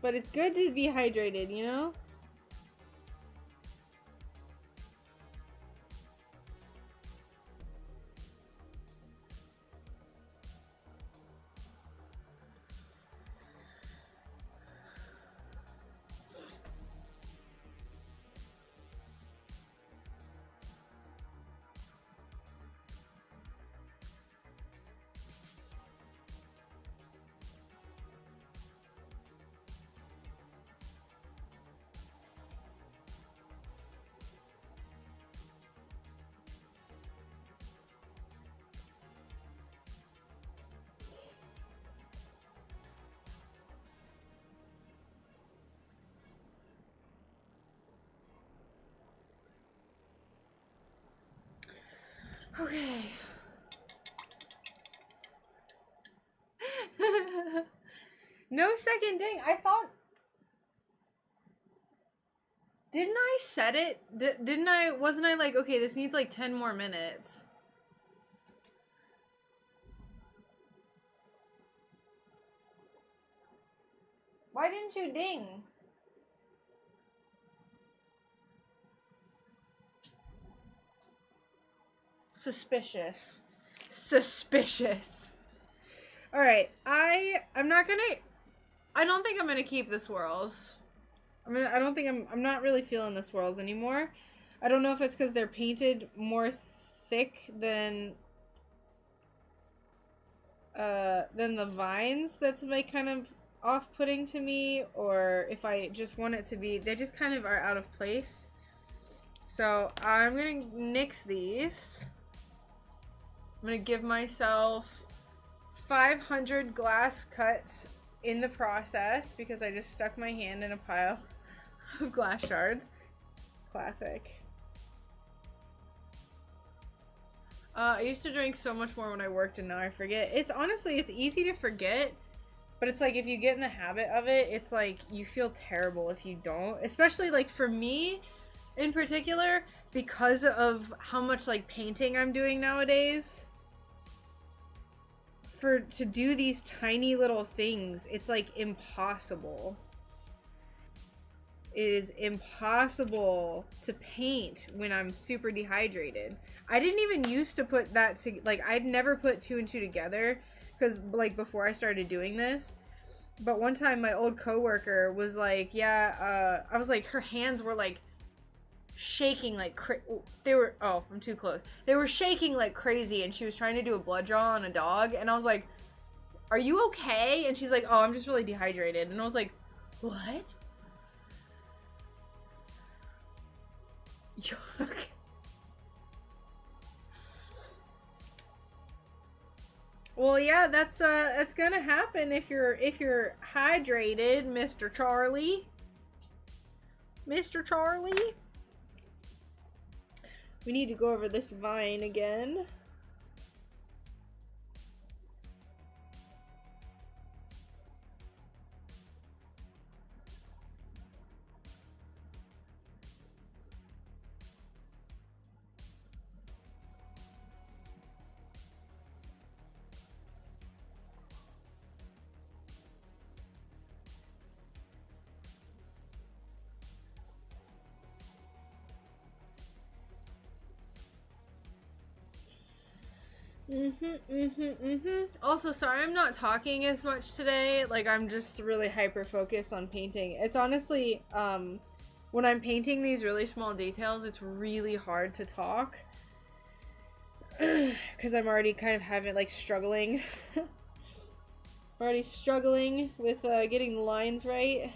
But it's good to be hydrated, you know? Okay. No second ding. I thought... Didn't I set it? Didn't I... Wasn't I like, okay, this needs like 10 more minutes. Why didn't you ding? Suspicious. Suspicious. Alright, I'm not gonna... I don't think I'm gonna keep the swirls. I'm not really feeling the swirls anymore. I don't know if it's because they're painted more thick than the vines that's like kind of off-putting to me, or if I just want it to be... They just kind of are out of place. So I'm gonna nix these. I'm gonna give myself 500 glass cuts in the process because I just stuck my hand in a pile of glass shards. Classic. I used to drink so much more when I worked and now I forget. It's honestly, it's easy to forget, but it's like if you get in the habit of it, it's like you feel terrible if you don't. Especially like for me in particular, because of how much like painting I'm doing nowadays. To do these tiny little things, it's like impossible. It is impossible to paint when I'm super dehydrated. I didn't even used to put that to, like, I'd never put 2 and 2 together because like before I started doing this. But one time my old coworker was like, yeah, I was like, her hands were like shaking like I'm too close. They were shaking like crazy and she was trying to do a blood draw on a dog and I was like, are you okay? And she's like, oh, I'm just really dehydrated. And I was like, what? You okay? Well, yeah, that's gonna happen if you're hydrated, Mr. Charlie. Mr. Charlie. We need to go over this vine again. Also, sorry I'm not talking as much today. Like, I'm just really hyper focused on painting. It's honestly, when I'm painting these really small details, it's really hard to talk. Because I'm already kind of having, like, struggling. Already struggling with getting the lines right.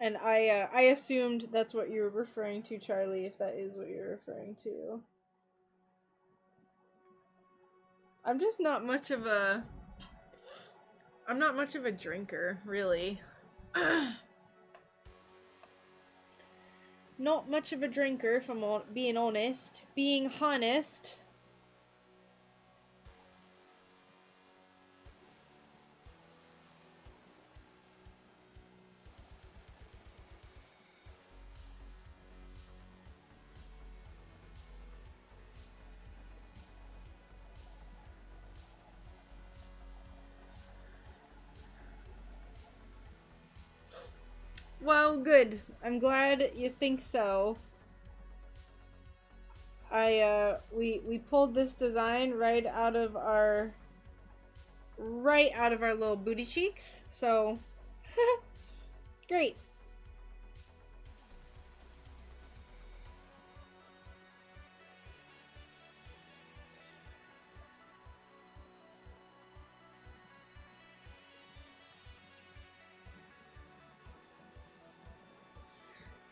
And I assumed that's what you were referring to, Charlie, if that is what you're referring to. I'm just not much of a... I'm not much of a drinker, really. Not much of a drinker, if I'm being honest. Being honest. Well, good. I'm glad you think so. We pulled this design right out of our little booty cheeks. So great.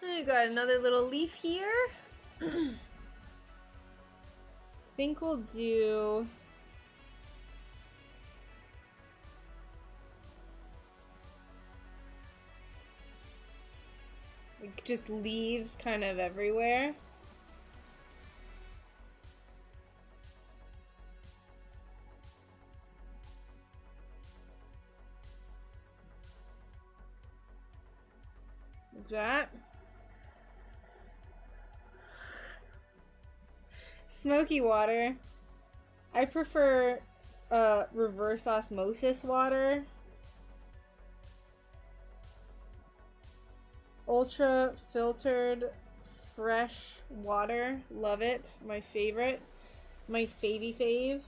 We got another little leaf here. Think we'll do like just leaves kind of everywhere. Like that. Smoky water. I prefer reverse osmosis water. Ultra filtered fresh water. Love it. My favorite. My favy fave.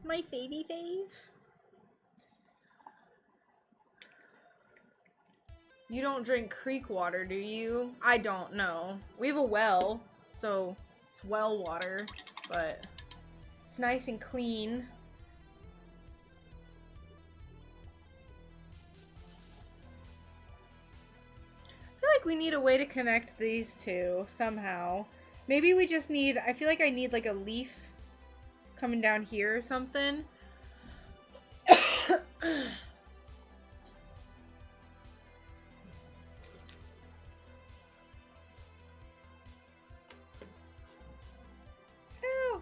My favy fave. You don't drink creek water, do you? I don't know. We have a well, so it's well water, but it's nice and clean. I feel like we need a way to connect these two somehow. Maybe we just need, I feel like I need like a leaf coming down here or something. Ow!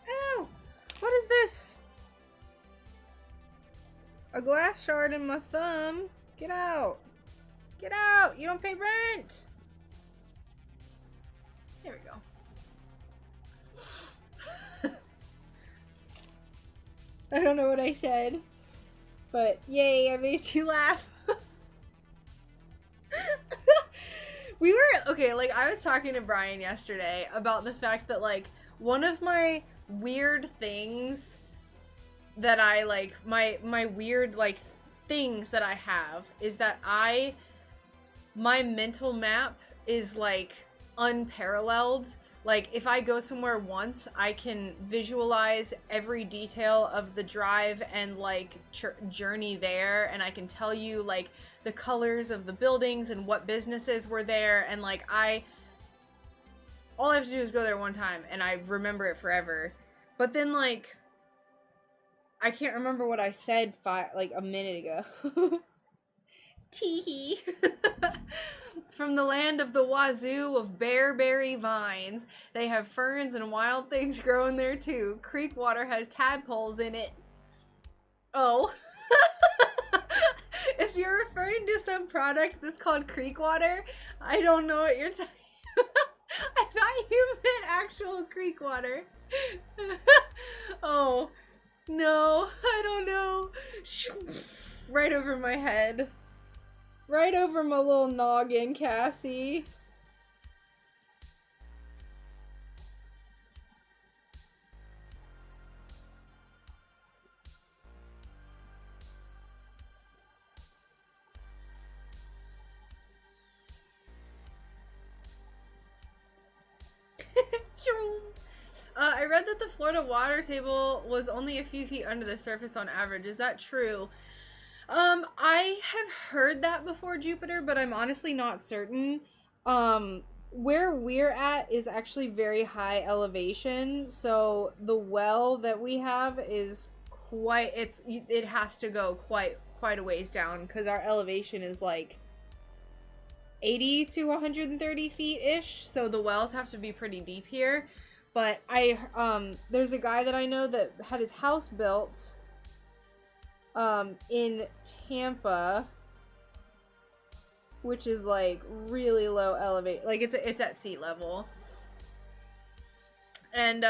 Ow! What is this? A glass shard in my thumb. Get out! Get out! You don't pay rent! There we go. I don't know what I said, but yay, I made you laugh. We were, okay, like I was talking to Brian yesterday about the fact that like one of my weird things that I like, my weird like things that I have is that my mental map is like unparalleled. Like, if I go somewhere once, I can visualize every detail of the drive and, like, journey there, and I can tell you, like, the colors of the buildings and what businesses were there, and, like, all I have to do is go there one time, and I remember it forever. But then, like, I can't remember what I said, like, a minute ago. Teehee. From the land of the wazoo of bearberry vines, they have ferns and wild things growing there too. Creek water has tadpoles in it. Oh. If you're referring to some product that's called creek water, I don't know what you're talking about. I thought you meant actual creek water. Oh. No, I don't know. Right over my head. Right over my little noggin, Cassie. I read that the Florida water table was only a few feet under the surface on average. Is that true? I have heard that before, Jupiter, but I'm honestly not certain. Where we're at is actually very high elevation, so the well that we have is it has to go quite a ways down, because our elevation is like 80 to 130 feet-ish, so the wells have to be pretty deep here. But there's a guy that I know that had his house built in Tampa, which is like really low elevate, like it's at sea level, and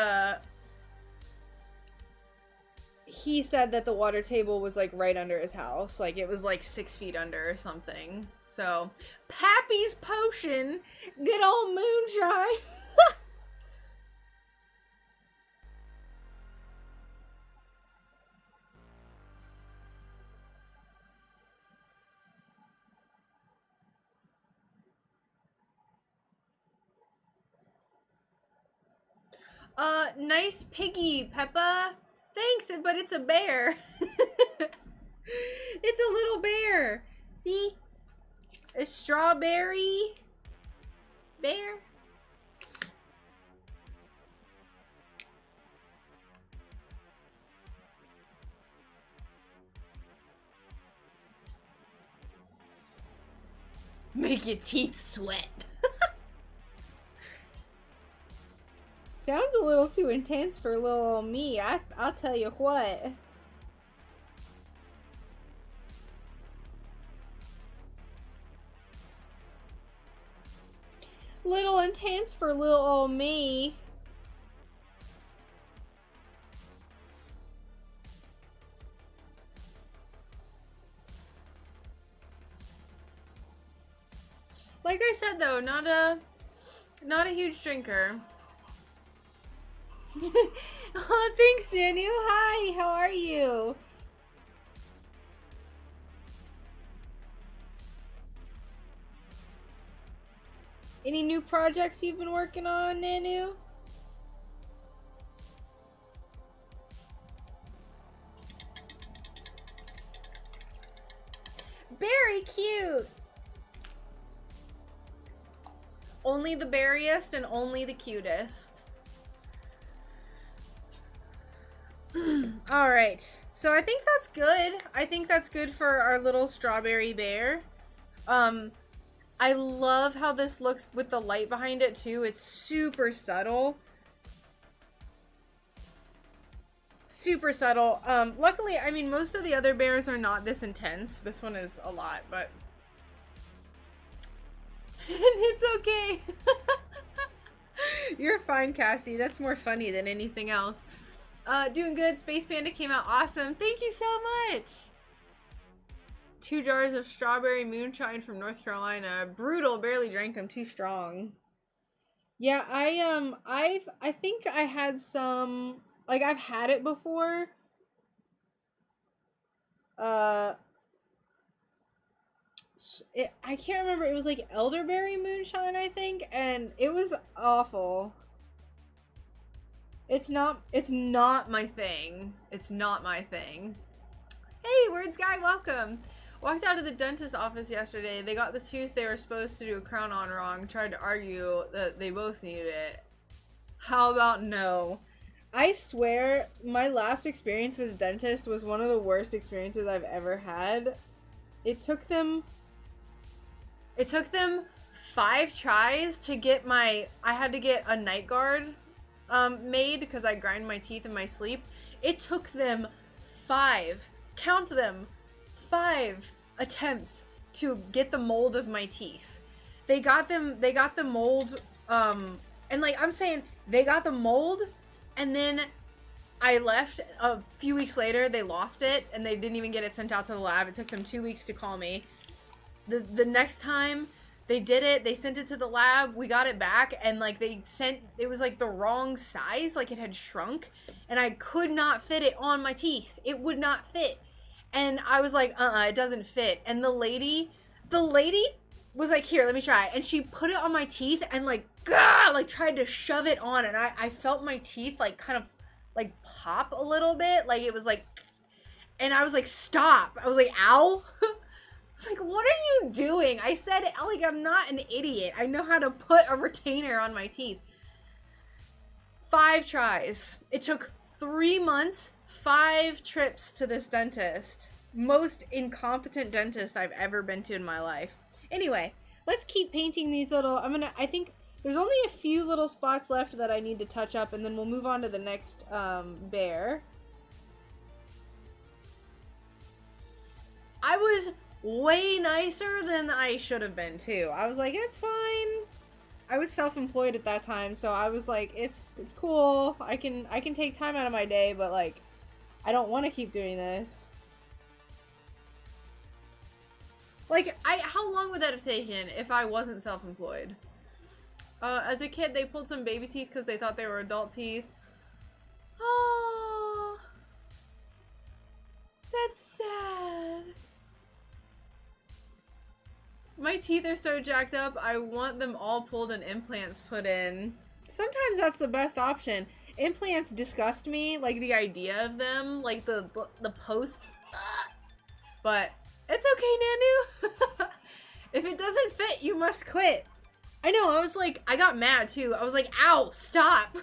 he said that the water table was like right under his house, like it was like 6 feet under or something. So Pappy's potion, good old moonshine. Nice piggy, Peppa. Thanks, but it's a bear. It's a little bear. See? A strawberry bear. Make your teeth sweat. Sounds a little too intense for little old me. I'll tell you what. Little intense for little old me. Like I said though, not a huge drinker. Oh, thanks, Nanu. Hi, how are you? Any new projects you've been working on, Nanu? Very cute. Only the berriest and only the cutest. All right. So I think that's good. I think that's good for our little strawberry bear. I love how this looks with the light behind it too. It's super subtle. Super subtle. Luckily, I mean, most of the other bears are not this intense. This one is a lot, but it's okay. You're fine, Cassie. That's more funny than anything else. Doing good. Space Panda came out awesome. Thank you so much. 2 jars of strawberry moonshine from North Carolina. Brutal. Barely drank them. Too strong. Yeah, I think I had some, like, I've had it before. I can't remember. It was like elderberry moonshine, I think, and it was awful. It's not my thing. It's not my thing. Hey, Words Guy, welcome. Walked out of the dentist's office yesterday. They got the tooth they were supposed to do a crown on wrong. Tried to argue that they both needed it. How about no? I swear, my last experience with a dentist was one of the worst experiences I've ever had. It took them 5 tries to get I had to get a night guard made because I grind my teeth in my sleep. It took them 5, count them, 5 attempts to get the mold of my teeth. They got the mold, and like I'm saying, they got the mold, and then I left a few weeks later, they lost it, and they didn't even get it sent out to the lab. It took them 2 weeks to call me. The next time they did it, they sent it to the lab, we got it back, and like it was like the wrong size, like it had shrunk, and I could not fit it on my teeth. It would not fit. And I was like, it doesn't fit. And the lady was like, here, let me try. And she put it on my teeth and like tried to shove it on, and I felt my teeth like kind of like pop a little bit. Like it was like, and I was like, stop. I was like, ow. It's like, what are you doing? I said, like, I'm not an idiot. I know how to put a retainer on my teeth. 5 tries. It took 3 months, 5 trips to this dentist. Most incompetent dentist I've ever been to in my life. Anyway, let's keep painting these little, I think there's only a few little spots left that I need to touch up, and then we'll move on to the next bear. I was way nicer than I should have been too. I was like, it's fine. I was self-employed at that time, so I was like, it's cool. I can take time out of my day, but like, I don't want to keep doing this. Like, how long would that have taken if I wasn't self-employed? As a kid, they pulled some baby teeth because they thought they were adult teeth. Oh, that's sad. My teeth are so jacked up, I want them all pulled and implants put in. Sometimes that's the best option. Implants disgust me, like the idea of them, like the posts. But it's okay, Nanu. If it doesn't fit, you must quit. I know, I was like, I got mad too. I was like, ow, stop.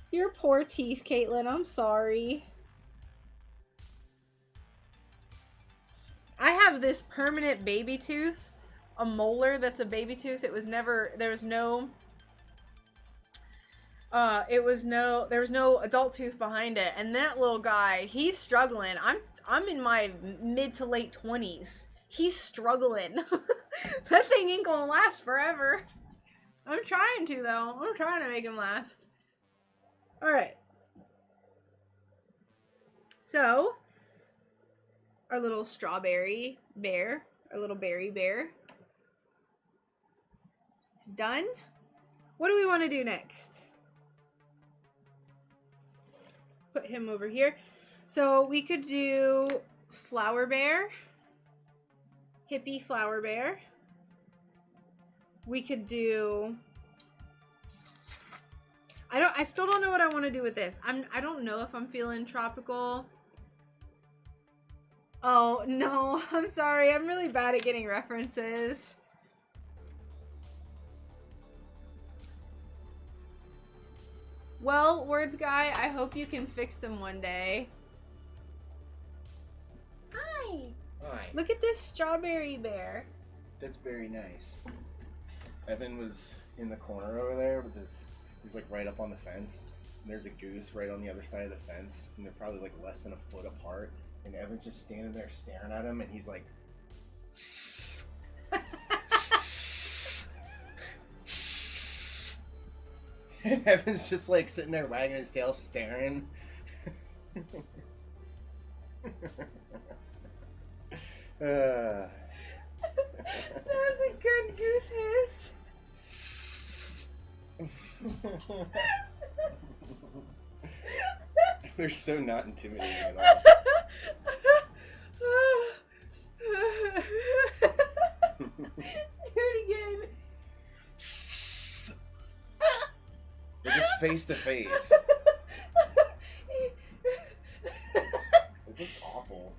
Your poor teeth, Caitlin, I'm sorry. I have this permanent baby tooth, a molar that's a baby tooth. It was never, there was no adult tooth behind it. And that little guy, he's struggling. I'm in my mid to late 20s. He's struggling. That thing ain't gonna last forever. I'm trying to though. I'm trying to make him last. All right. So, our little strawberry bear, our little berry bear. He's done. What do we want to do next? Put him over here. So we could do Flower Bear. Hippie Flower Bear. We could do... I still don't know what I want to do with this. I don't know if I'm feeling tropical. Oh, no. I'm sorry. I'm really bad at getting references. Well, Words Guy, I hope you can fix them one day. Hi. Hi. Look at this strawberry bear. That's very nice. Evan was in the corner over there with his... He's like right up on the fence. And there's a goose right on the other side of the fence. And they're probably like less than a foot apart. And Evan's just standing there staring at him. And he's like... And Evan's just like sitting there wagging his tail staring. That was a good goose hiss. They're so not intimidating at all. Do it again. They're just face to face. It looks awful.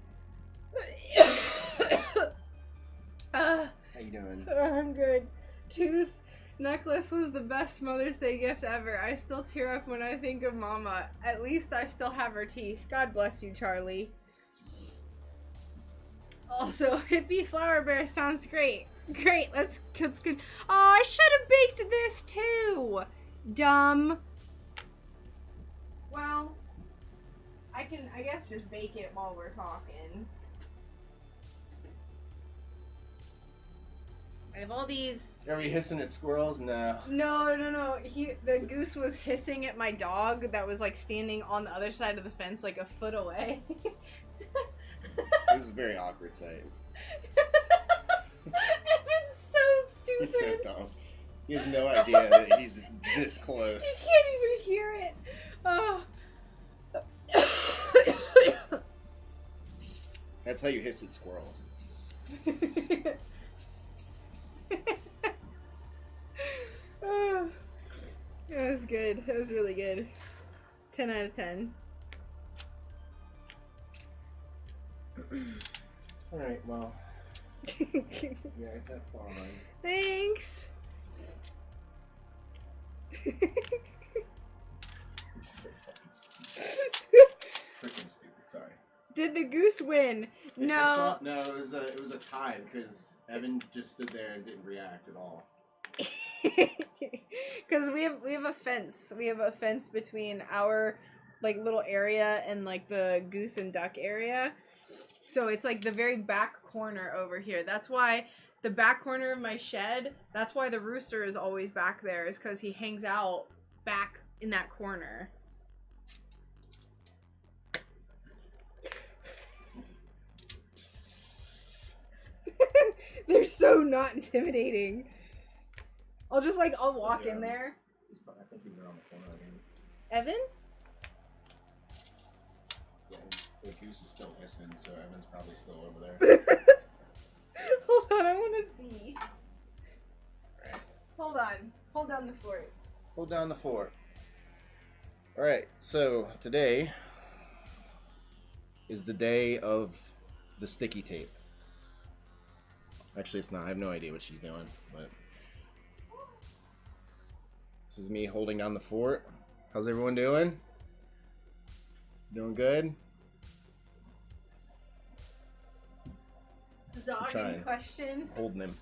How you doing? I'm good. Tooth necklace was the best Mother's Day gift ever. I still tear up when I think of Mama. At least I still have her teeth. God bless you, Charlie. Also, hippie flower bear sounds great. Great, that's good. Oh, I should have baked this too. Dumb. Well, I guess just bake it while we're talking. I have all these. Are we hissing at squirrels? No. No. The goose was hissing at my dog that was like standing on the other side of the fence, like a foot away. It was a very awkward sight. It's so stupid. He's so dumb. He has no idea that he's this close. You can't even hear it. Oh. That's how you hiss at squirrels. Oh, that was good. That was really good. 10 out of 10. Alright, well. You guys have fun. Thanks. You're so fucking stupid. Freaking stupid, sorry. Did the goose win? No. No, it was a tie because Evan just stood there and didn't react at all. Because we have a fence. We have a fence between our like little area and like the goose and duck area. So it's like the very back corner over here. That's why the back corner of my shed, that's why the rooster is always back there, is because he hangs out back in that corner. They're so not intimidating. I'll walk in there. I think he's around the corner again. Evan? Yeah, the goose is still hissing, so Evan's probably still over there. Hold on, I want to see. Hold on. Hold down the fort. Hold down the fort. Alright, so today is the day of the sticky tape. Actually, it's not. I have no idea what she's doing, but this is me holding down the fort. How's everyone doing? Doing good? The dog in question. Holding him.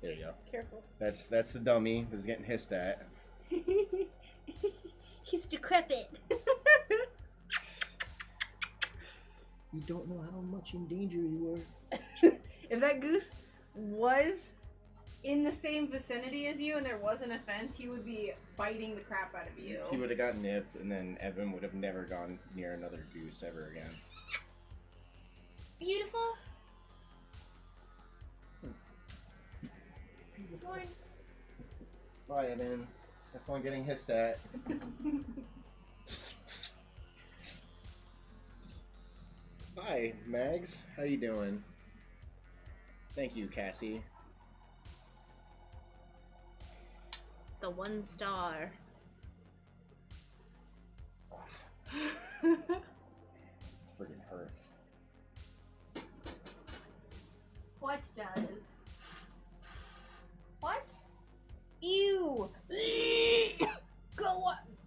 There you go. Careful. That's the dummy that was getting hissed at. He's decrepit. You don't know how much in danger you were. If that goose was in the same vicinity as you and there wasn't a fence, he would be biting the crap out of you. He would have got nipped, and then Evan would have never gone near another goose ever again. Bye, Evan. Have fun getting hissed at. Hi, Mags. How you doing? Thank you, Cassie. The 1 star. This friggin' hurts. What does? What? Ew!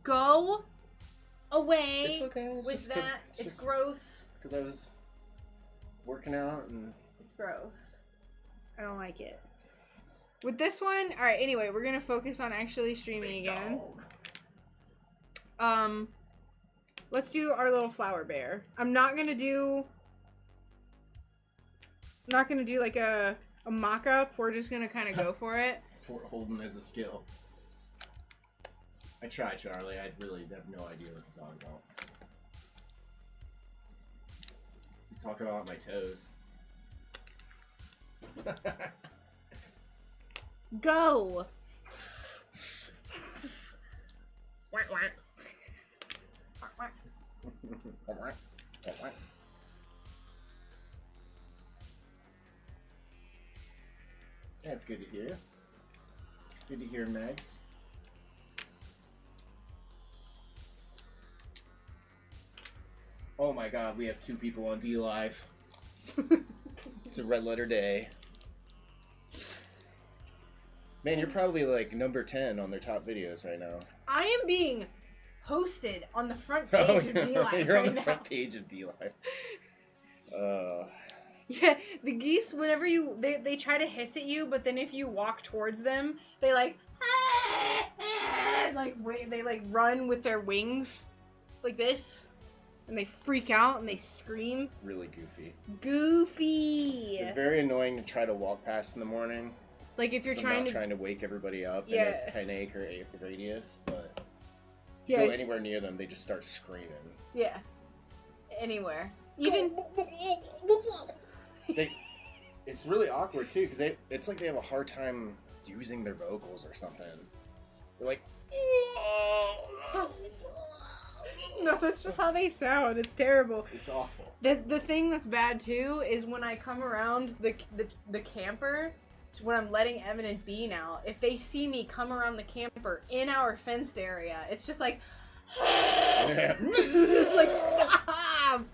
Go away. It's okay. With that. It's gross. It's because I was working out and... It's gross. I don't like it. With this one, alright, anyway, we're gonna focus on actually streaming again. Let's do our little flower bear. I'm not gonna do like a mock-up. We're just gonna kind of go for it. For holding as a skill. I tried, Charlie. I really have no idea what to talk about. You talk about my toes. Go! That's good to hear. Good to hear, Mags. Oh my god, we have 2 people on D Live. It's a red letter day. Man, you're probably like number 10 on their top videos right now. I am being hosted on the front page of D-Live You're right on the now. front page of D-Live. Yeah, the geese, whenever they try to hiss at you, but then if you walk towards them, they like they like run with their wings like this, and they freak out and they scream. Really goofy. Goofy. It's very annoying to try to walk past in the morning. Like if you're I'm not trying to wake everybody up in a 10 acre radius, but if you go anywhere near them, they just start screaming. Yeah. Anywhere. Even it's really awkward too, because it's like they have a hard time using their vocals or something. They're like, no, that's just how they sound. It's terrible. It's awful. The thing that's bad too is when I come around the camper, when I'm letting Evan and Bean out, if they see me come around the camper in our fenced area, it's just like, it's like stop.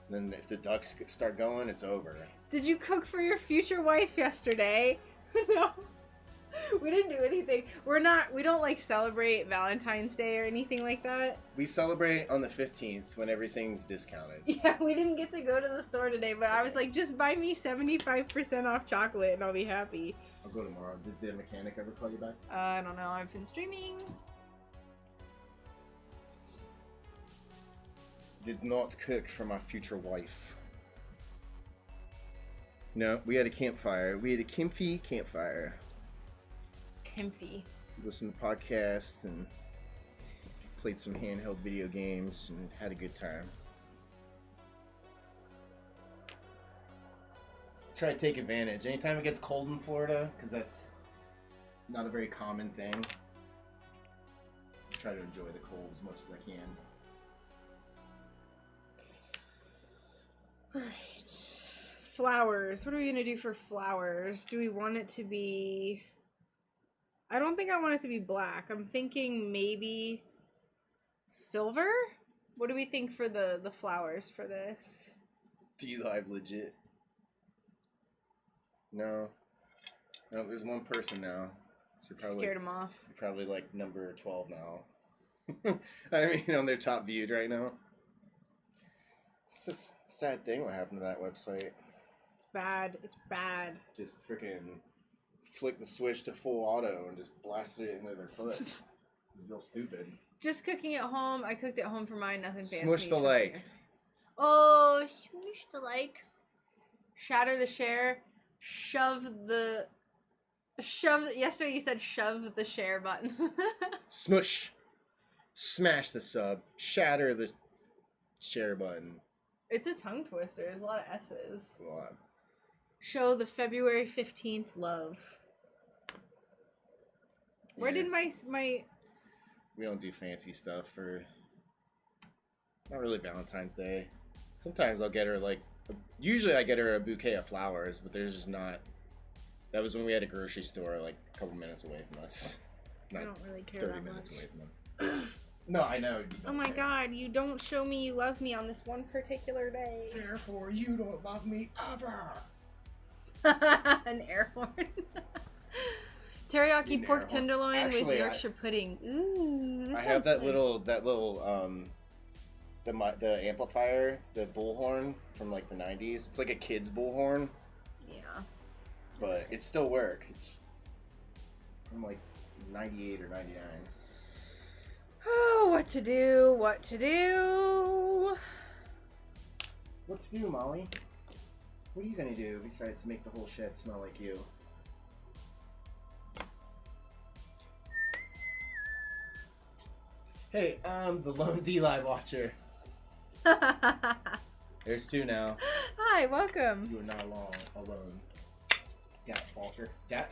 Then if the ducks start going, it's over. Did you cook for your future wife yesterday? No. We didn't do anything. We don't like celebrate Valentine's Day or anything like that. We celebrate on the 15th when everything's discounted. Yeah, we didn't get to go to the store today, but I was like, just buy me 75% off chocolate and I'll be happy. I'll go tomorrow. Did the mechanic ever call you back? I don't know. I've been streaming. Did not cook for my future wife. No, we had a campfire. We had a comfy campfire. Comfy. Listened to podcasts and played some handheld video games and had a good time. Try to take advantage. Anytime it gets cold in Florida, because that's not a very common thing, try to enjoy the cold as much as I can. Alright. Flowers. What are we going to do for flowers? Do we want it to be... I don't think I want it to be black. I'm thinking maybe silver? What do we think for the flowers for this? D-Live legit. No. No, there's one person now. So you're probably, scared him off. You're probably like number 12 now. I mean, on their top viewed right now. It's just a sad thing what happened to that website. It's bad. It's bad. Just freaking flick the switch to full auto and just blasted it into their foot. It's real stupid. Just cooking at home. I cooked at home for mine. Nothing fancy. Smush the like. Oh, smush the like. Shatter the share. Shove. Yesterday you said shove the share button. Smush. Smash the sub. Shatter the share button. It's a tongue twister. There's a lot of S's. It's a lot. Show the February 15th love. Where did my We don't do fancy stuff for... Not really Valentine's Day. Sometimes I'll get her, like... Usually I get her a bouquet of flowers, but there's just not... That was when we had a grocery store, like, a couple minutes away from us. I don't really care 30 that minutes much. away from us. No, I know. Oh my god, you don't show me you love me on this one particular day. Therefore, you don't love me ever. An air horn. Teriyaki pork tenderloin Actually, with Yorkshire pudding. Ooh. I have that little the amplifier, the bullhorn from like the 90s. It's like a kid's bullhorn. Yeah. But it still works. It's from like 98 or 99. Oh, what to do? What to do? What to do, Molly? What are you gonna do besides make the whole shed smell like you? Hey, I'm the lone D-Live watcher. There's two now. Hi, welcome. You are not alone. Dat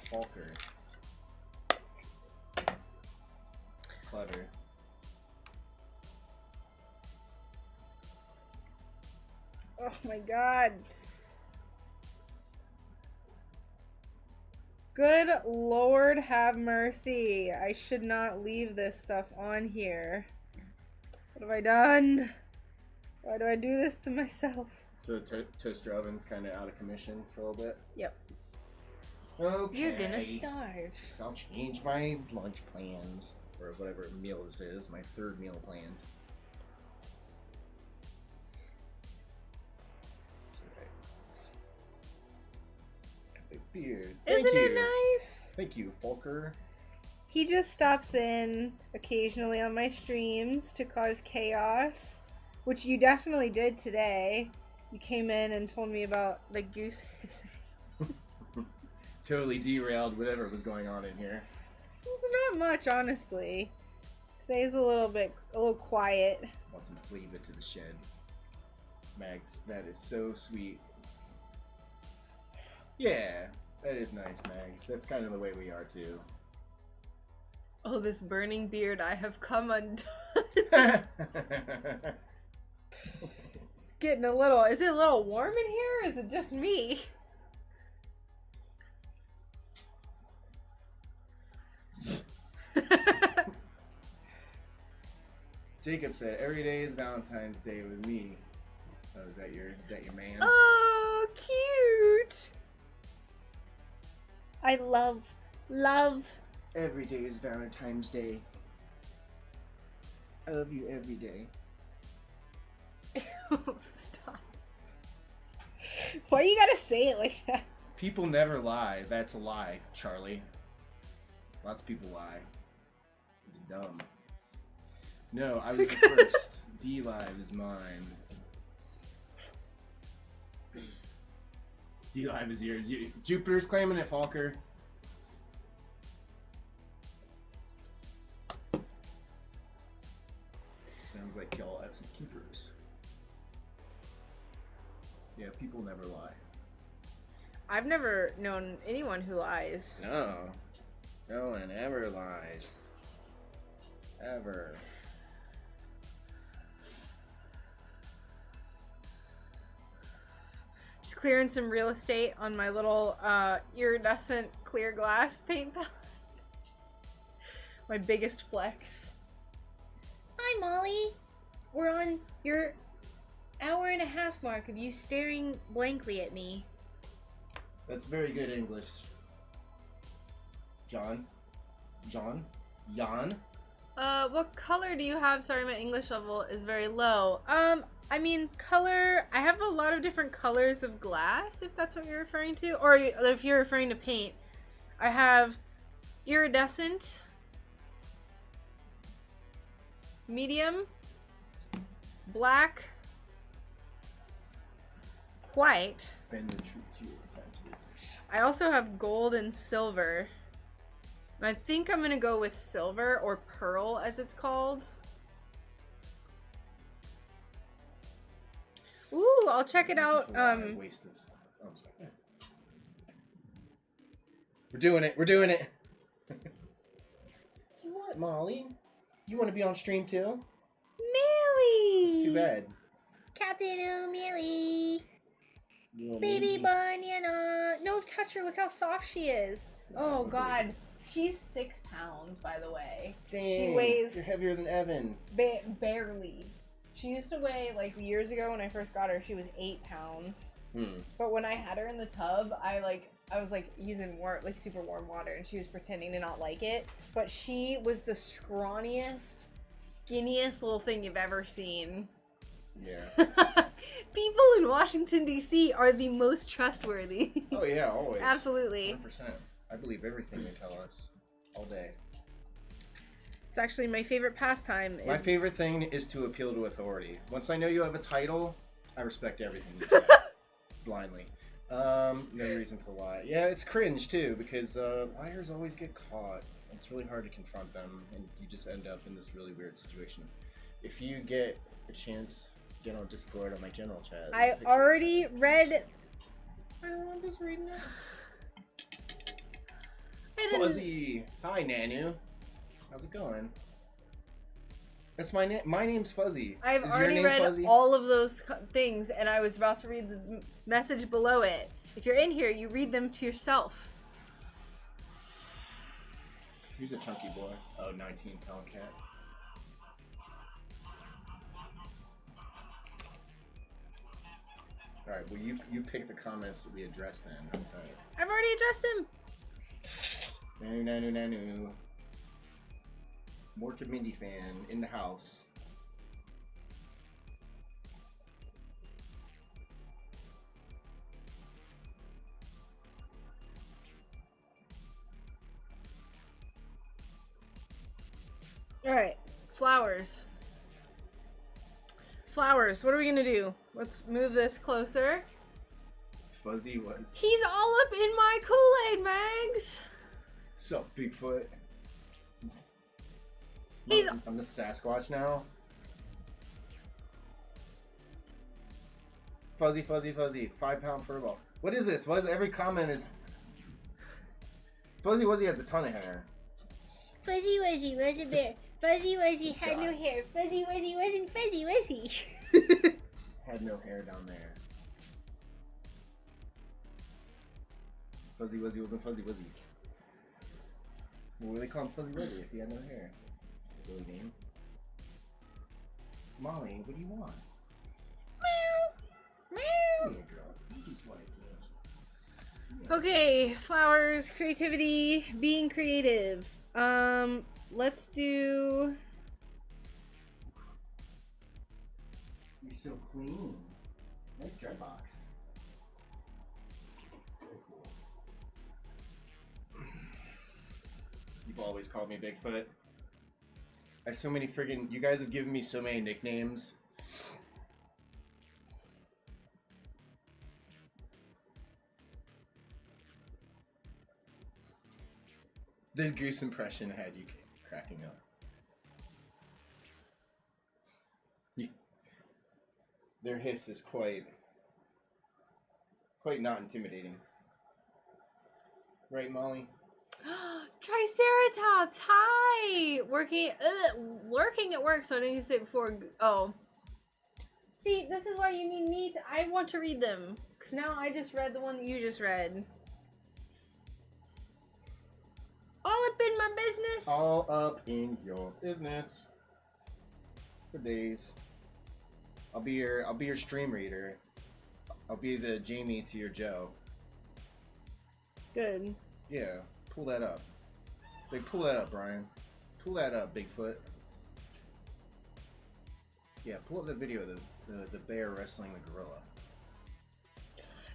Falker. Clever. Oh my god. Good Lord have mercy. I should not leave this stuff on here. What have I done? Why do I do this to myself? So the toaster oven's kind of out of commission for a little bit? Yep. Okay. You're gonna starve. So I'll change my lunch plans, or whatever meal this is, my third meal plan. Beard. Isn't it nice? Thank you, Folker. He just stops in occasionally on my streams to cause chaos, which you definitely did today. You came in and told me about the goose hissing. Totally derailed whatever was going on in here. It's not much, honestly. Today's a little quiet. Want some flavor to the shed. Mags, that is so sweet. Yeah, that is nice, Mags. That's kind of the way we are, too. Oh, this burning beard, I have come undone. It's getting is it a little warm in here, or is it just me? Jacob said, every day is Valentine's Day with me. Oh, is that your man? Oh, cute! I love. Every day is Valentine's Day. I love you every day. Stop. Why you gotta say it like that? People never lie. That's a lie, Charlie. Lots of people lie. It's dumb. No, I was the first. D-Live is mine. D-Live is yours. Jupiter's claiming it, Falker. Sounds like y'all have some keepers. Yeah, people never lie. I've never known anyone who lies. No. No one ever lies. Ever. Just clearing some real estate on my little iridescent clear glass paint palette. My biggest flex. Hi, Molly. We're on your hour-and-a-half mark of you staring blankly at me. That's very good English. Jan? What color do you have? Sorry, my English level is very low. I mean, color, I have a lot of different colors of glass, if that's what you're referring to. Or if you're referring to paint. I have iridescent, medium, black, white. Bend the truth to your advantage. I also have gold and silver. And I think I'm gonna go with silver, or pearl as it's called. Ooh, I'll check it out. Waste of. Oh, I'm sorry. We're doing it. What, Molly? You want to be on stream too? Millie! It's too bad. Captain O'Malley. Little Baby lazy. banana. No, touch her. Look how soft she is. Oh, Nah, God. She's 6 pounds, by the way. Dang, She weighs you're heavier than Evan. barely. She used to weigh, like, years ago when I first got her, she was 8 pounds. But when I had her in the tub, I was like using super warm water, and she was pretending to not like it. But she was the scrawniest, skinniest little thing you've ever seen. Yeah. People in Washington, D.C. are the most trustworthy. Oh, yeah, always. Absolutely. 100%. I believe everything they tell us. All day. It's actually my favorite pastime. My favorite thing is to appeal to authority. Once I know you have a title, I respect everything you say. Blindly. No reason to lie. Yeah, it's cringe, too, because liars always get caught. It's really hard to confront them, and you just end up in this really weird situation. If you get a chance, get on Discord on my general chat. I already read... I'm just reading it. Fuzzy! Hi, Nanu. How's it going? That's my name. My name's Fuzzy. I've Is already your name read Fuzzy? all of those things, and I was about to read the message below it. If you're in here, you read them to yourself. He's a chunky boy. Oh, 19-pound cat. Alright, well, you pick the comments that we address then. Okay. I've already addressed them. Nanu. Mork and Mindy fan in the house. Alright, flowers. Flowers, what are we gonna do? Let's move this closer. Fuzzy was. He's all up in my Kool-Aid, Mags! Sup, Bigfoot? He's... I'm the Sasquatch now. Fuzzy. 5-pound furball. What is this? What is every comment is... Fuzzy Wuzzy has a ton of hair. Fuzzy Wuzzy was a bear. Fuzzy Wuzzy had no hair. Fuzzy Wuzzy wasn't Fuzzy Wuzzy. Had no hair down there. Fuzzy Wuzzy wasn't Fuzzy Wuzzy. What would they call him Fuzzy Wuzzy if he had no hair? It's a silly name. Molly, what do you want? Meow. Here, girl. You just wanted to. Okay, flowers, creativity, being creative. Let's do... You're so clean. Nice dry box. Very cool. You've always called me Bigfoot. I have so many friggin'... You guys have given me so many nicknames. The goose impression had you cracking up. Their hiss is quite not intimidating. Right, Molly? Triceratops, hi! Working at work, so I didn't say it before. Oh. See, this is why you need me to... I want to read them. Because now I just read the one that you just read. All up in my business. All up in your business. For days. I'll be your stream reader. I'll be the Jamie to your Joe. Good. Yeah, pull that up. Like, pull that up, Brian. Pull that up, Bigfoot. Yeah, pull up the video of the bear wrestling the gorilla.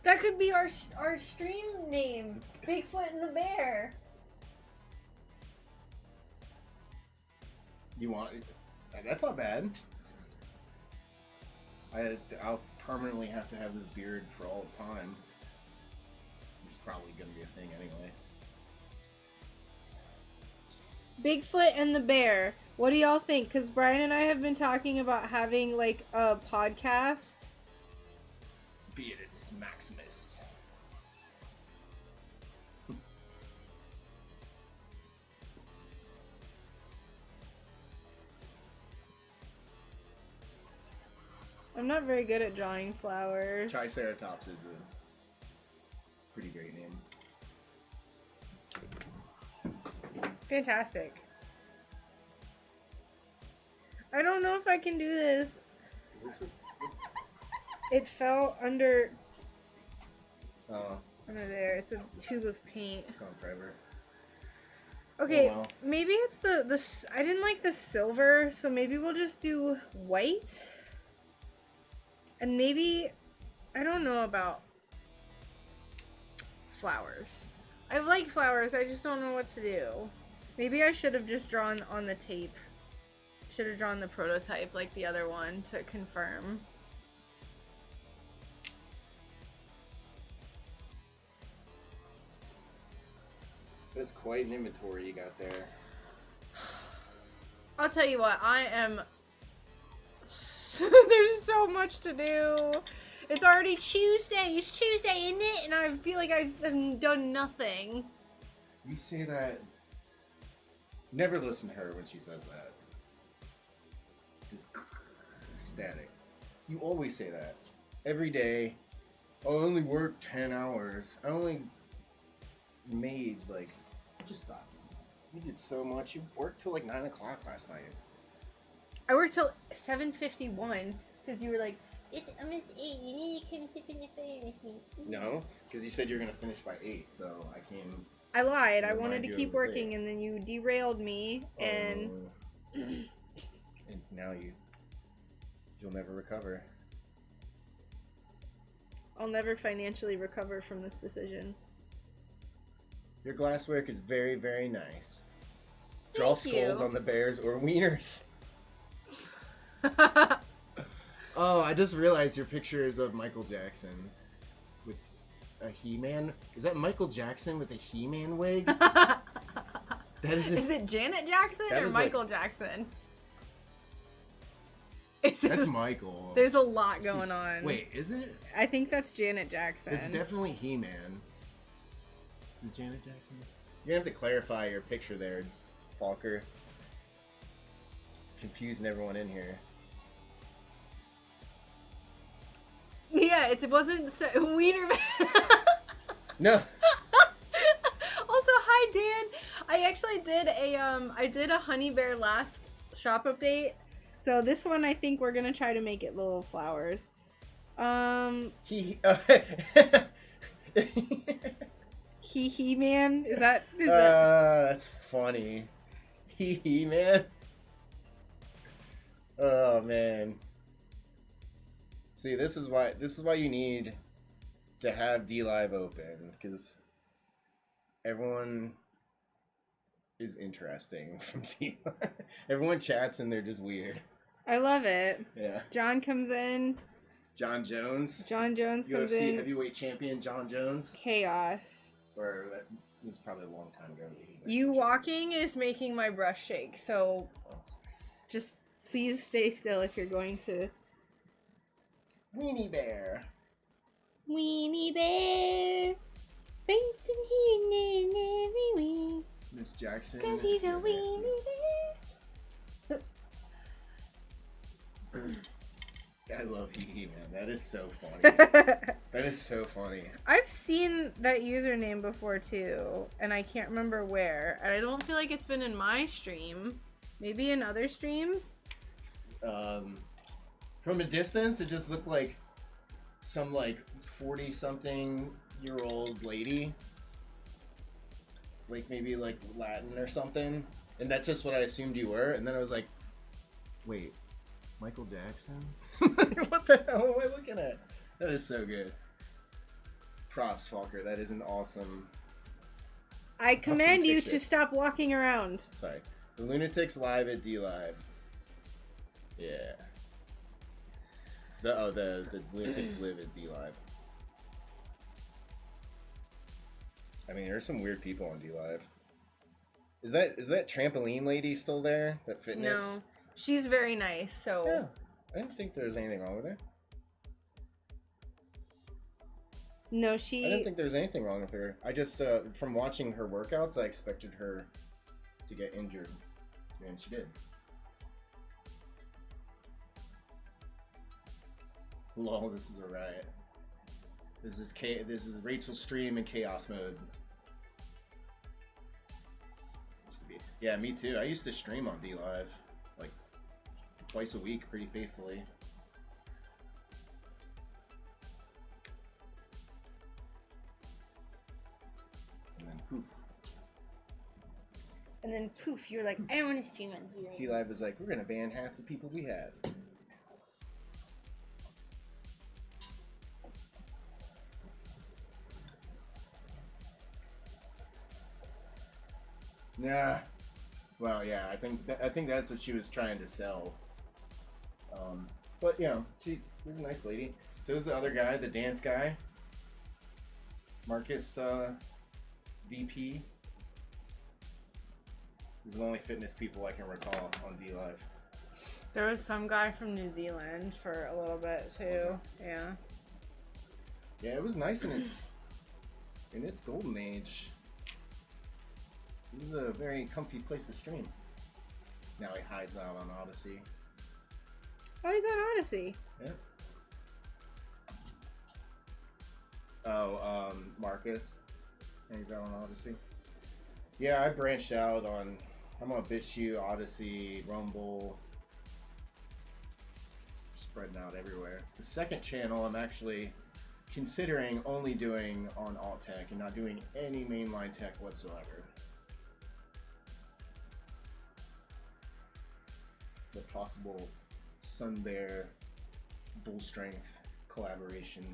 That could be our stream name. Bigfoot and the Bear. You want... That's not bad. I'll permanently have to have this beard for all time. It's probably gonna be a thing anyway. Bigfoot and the Bear. What do y'all think? Because Brian and I have been talking about having, like, a podcast. Bearded Maximus. I'm not very good at drawing flowers. Triceratops is a pretty great name. Fantastic. I don't know if I can do this. Is this what? It fell under Oh, under there. It's a tube of paint. it's gone forever. Okay, Oh, well. maybe it's the I didn't like the silver, so maybe we'll just do white. And maybe, I don't know about flowers. I like flowers, I just don't know what to do. Maybe I should have just drawn on the tape. Should have drawn the prototype like the other one to confirm. That's quite an inventory you got there. I'll tell you what, I am... There's so much to do. It's already Tuesday. It's Tuesday, isn't it? And I feel like I've done nothing. You say that. Never listen to her when she says that. Just static. You always say that. Every day. Oh, I only worked 10 hours. I only made, like... Just stop. You did so much. You worked till like 9 o'clock last night. I worked till 7:51 because you were like, it's almost 8. You need to come sit in the phone with me. No, because you said you were going to finish by 8, so I came... I lied. I Remind wanted to you keep of working, it. and then you derailed me, and... And now you'll never recover. I'll never financially recover from this decision. Your glasswork is very, very nice. Draw Thank skulls you. on the bears or wieners. Oh, I just realized your picture is of Michael Jackson with a He-Man. Is that Michael Jackson with a He-Man wig? That is. Is it Janet Jackson That or is like- Michael Jackson? That's Michael. There's a lot going on. Wait, is it? I think that's Janet Jackson. It's definitely He-Man. Is it Janet Jackson? You're gonna have to clarify your picture there, Falker. Confusing everyone in here. Yeah, it wasn't Wiener. No. Also, hi Dan. I actually did a Honey Bear last shop update. So this one, I think we're gonna try to make it little flowers. He man, is that? That's funny. He man. Oh man. See, this is why you need to have DLive open, because everyone is interesting from DLive. Everyone chats and they're just weird. I love it. Yeah. John comes in. John Jones. John Jones comes UFC in. heavyweight champion John Jones. Chaos. Or that was probably a long time ago. that he was You actually- walking is making my brush shake, so Oh, sorry. just please stay still if you're going to. Weenie Bear. Weenie Bear, bouncing here and there and everywhere, Miss Jackson. 'cause he's a weenie bear. I love Hee man. That is so funny. I've That is so funny. seen that username before too, and I can't remember where. And I don't feel like it's been in my stream. Maybe in other streams. From a distance, it just looked like some like 40-something-year-old lady, like maybe like Latin or something, and that's just what I assumed you were. And then I was like, wait, Michael Jackson? What the hell am I looking at? That is so good. Props, Falker. That is an awesome. I command you picture. to stop walking around. Sorry. The Lunatics live at DLive. Yeah. The Lunatics live at DLive. I mean, there's some weird people on DLive. Is that trampoline lady still there? That fitness? No, she's very nice. So Yeah. I didn't think there was anything wrong with her. no, I didn't she. think there was anything wrong with her. I just, from watching her workouts, I expected her to get injured. And she did. Lol, this is a riot. This is Rachel's stream in chaos mode. Used to be. Yeah, me too. I used to stream on DLive like twice a week pretty faithfully. And then poof. And then poof, you're like, I don't want to stream on DLive. DLive was like, we're gonna ban half the people we have. Yeah. Well, yeah, I think that's what she was trying to sell. But you know, she was a nice lady. So was the other guy, the dance guy, Marcus DP. He's the only fitness people I can recall on DLive. There was some guy from New Zealand for a little bit too. Yeah. Yeah, it was nice in its golden age. It was a very comfy place to stream. Now he hides out on Odyssey. Oh, he's on Odyssey. Yeah. Oh, Marcus. Hangs out on Odyssey. Yeah, I branched out on. I'm on BitChute, Odyssey, Rumble. Spreading out everywhere. The second channel I'm actually considering only doing on alt tech and not doing any mainline tech whatsoever. The possible SunBear Bull Strength collaboration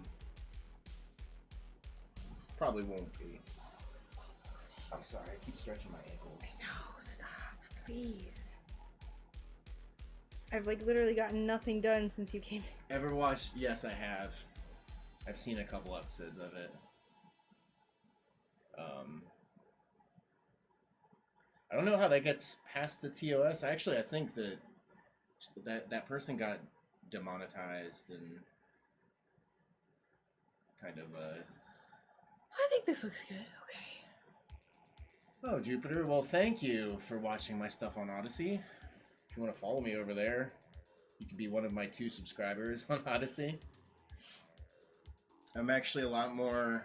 probably won't be. I'm sorry, I keep stretching my ankles. No, stop, please. I've like literally gotten nothing done since you came. Ever watched? Yes, I have. I've seen a couple episodes of it. I don't know how that gets past the TOS. Actually, I think that person got demonetized and kind of I think this looks good. Okay. Oh, Jupiter. Well, thank you for watching my stuff on Odyssey. If you want to follow me over there, you can be one of my 2 subscribers on Odyssey. I'm actually a lot more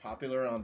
popular on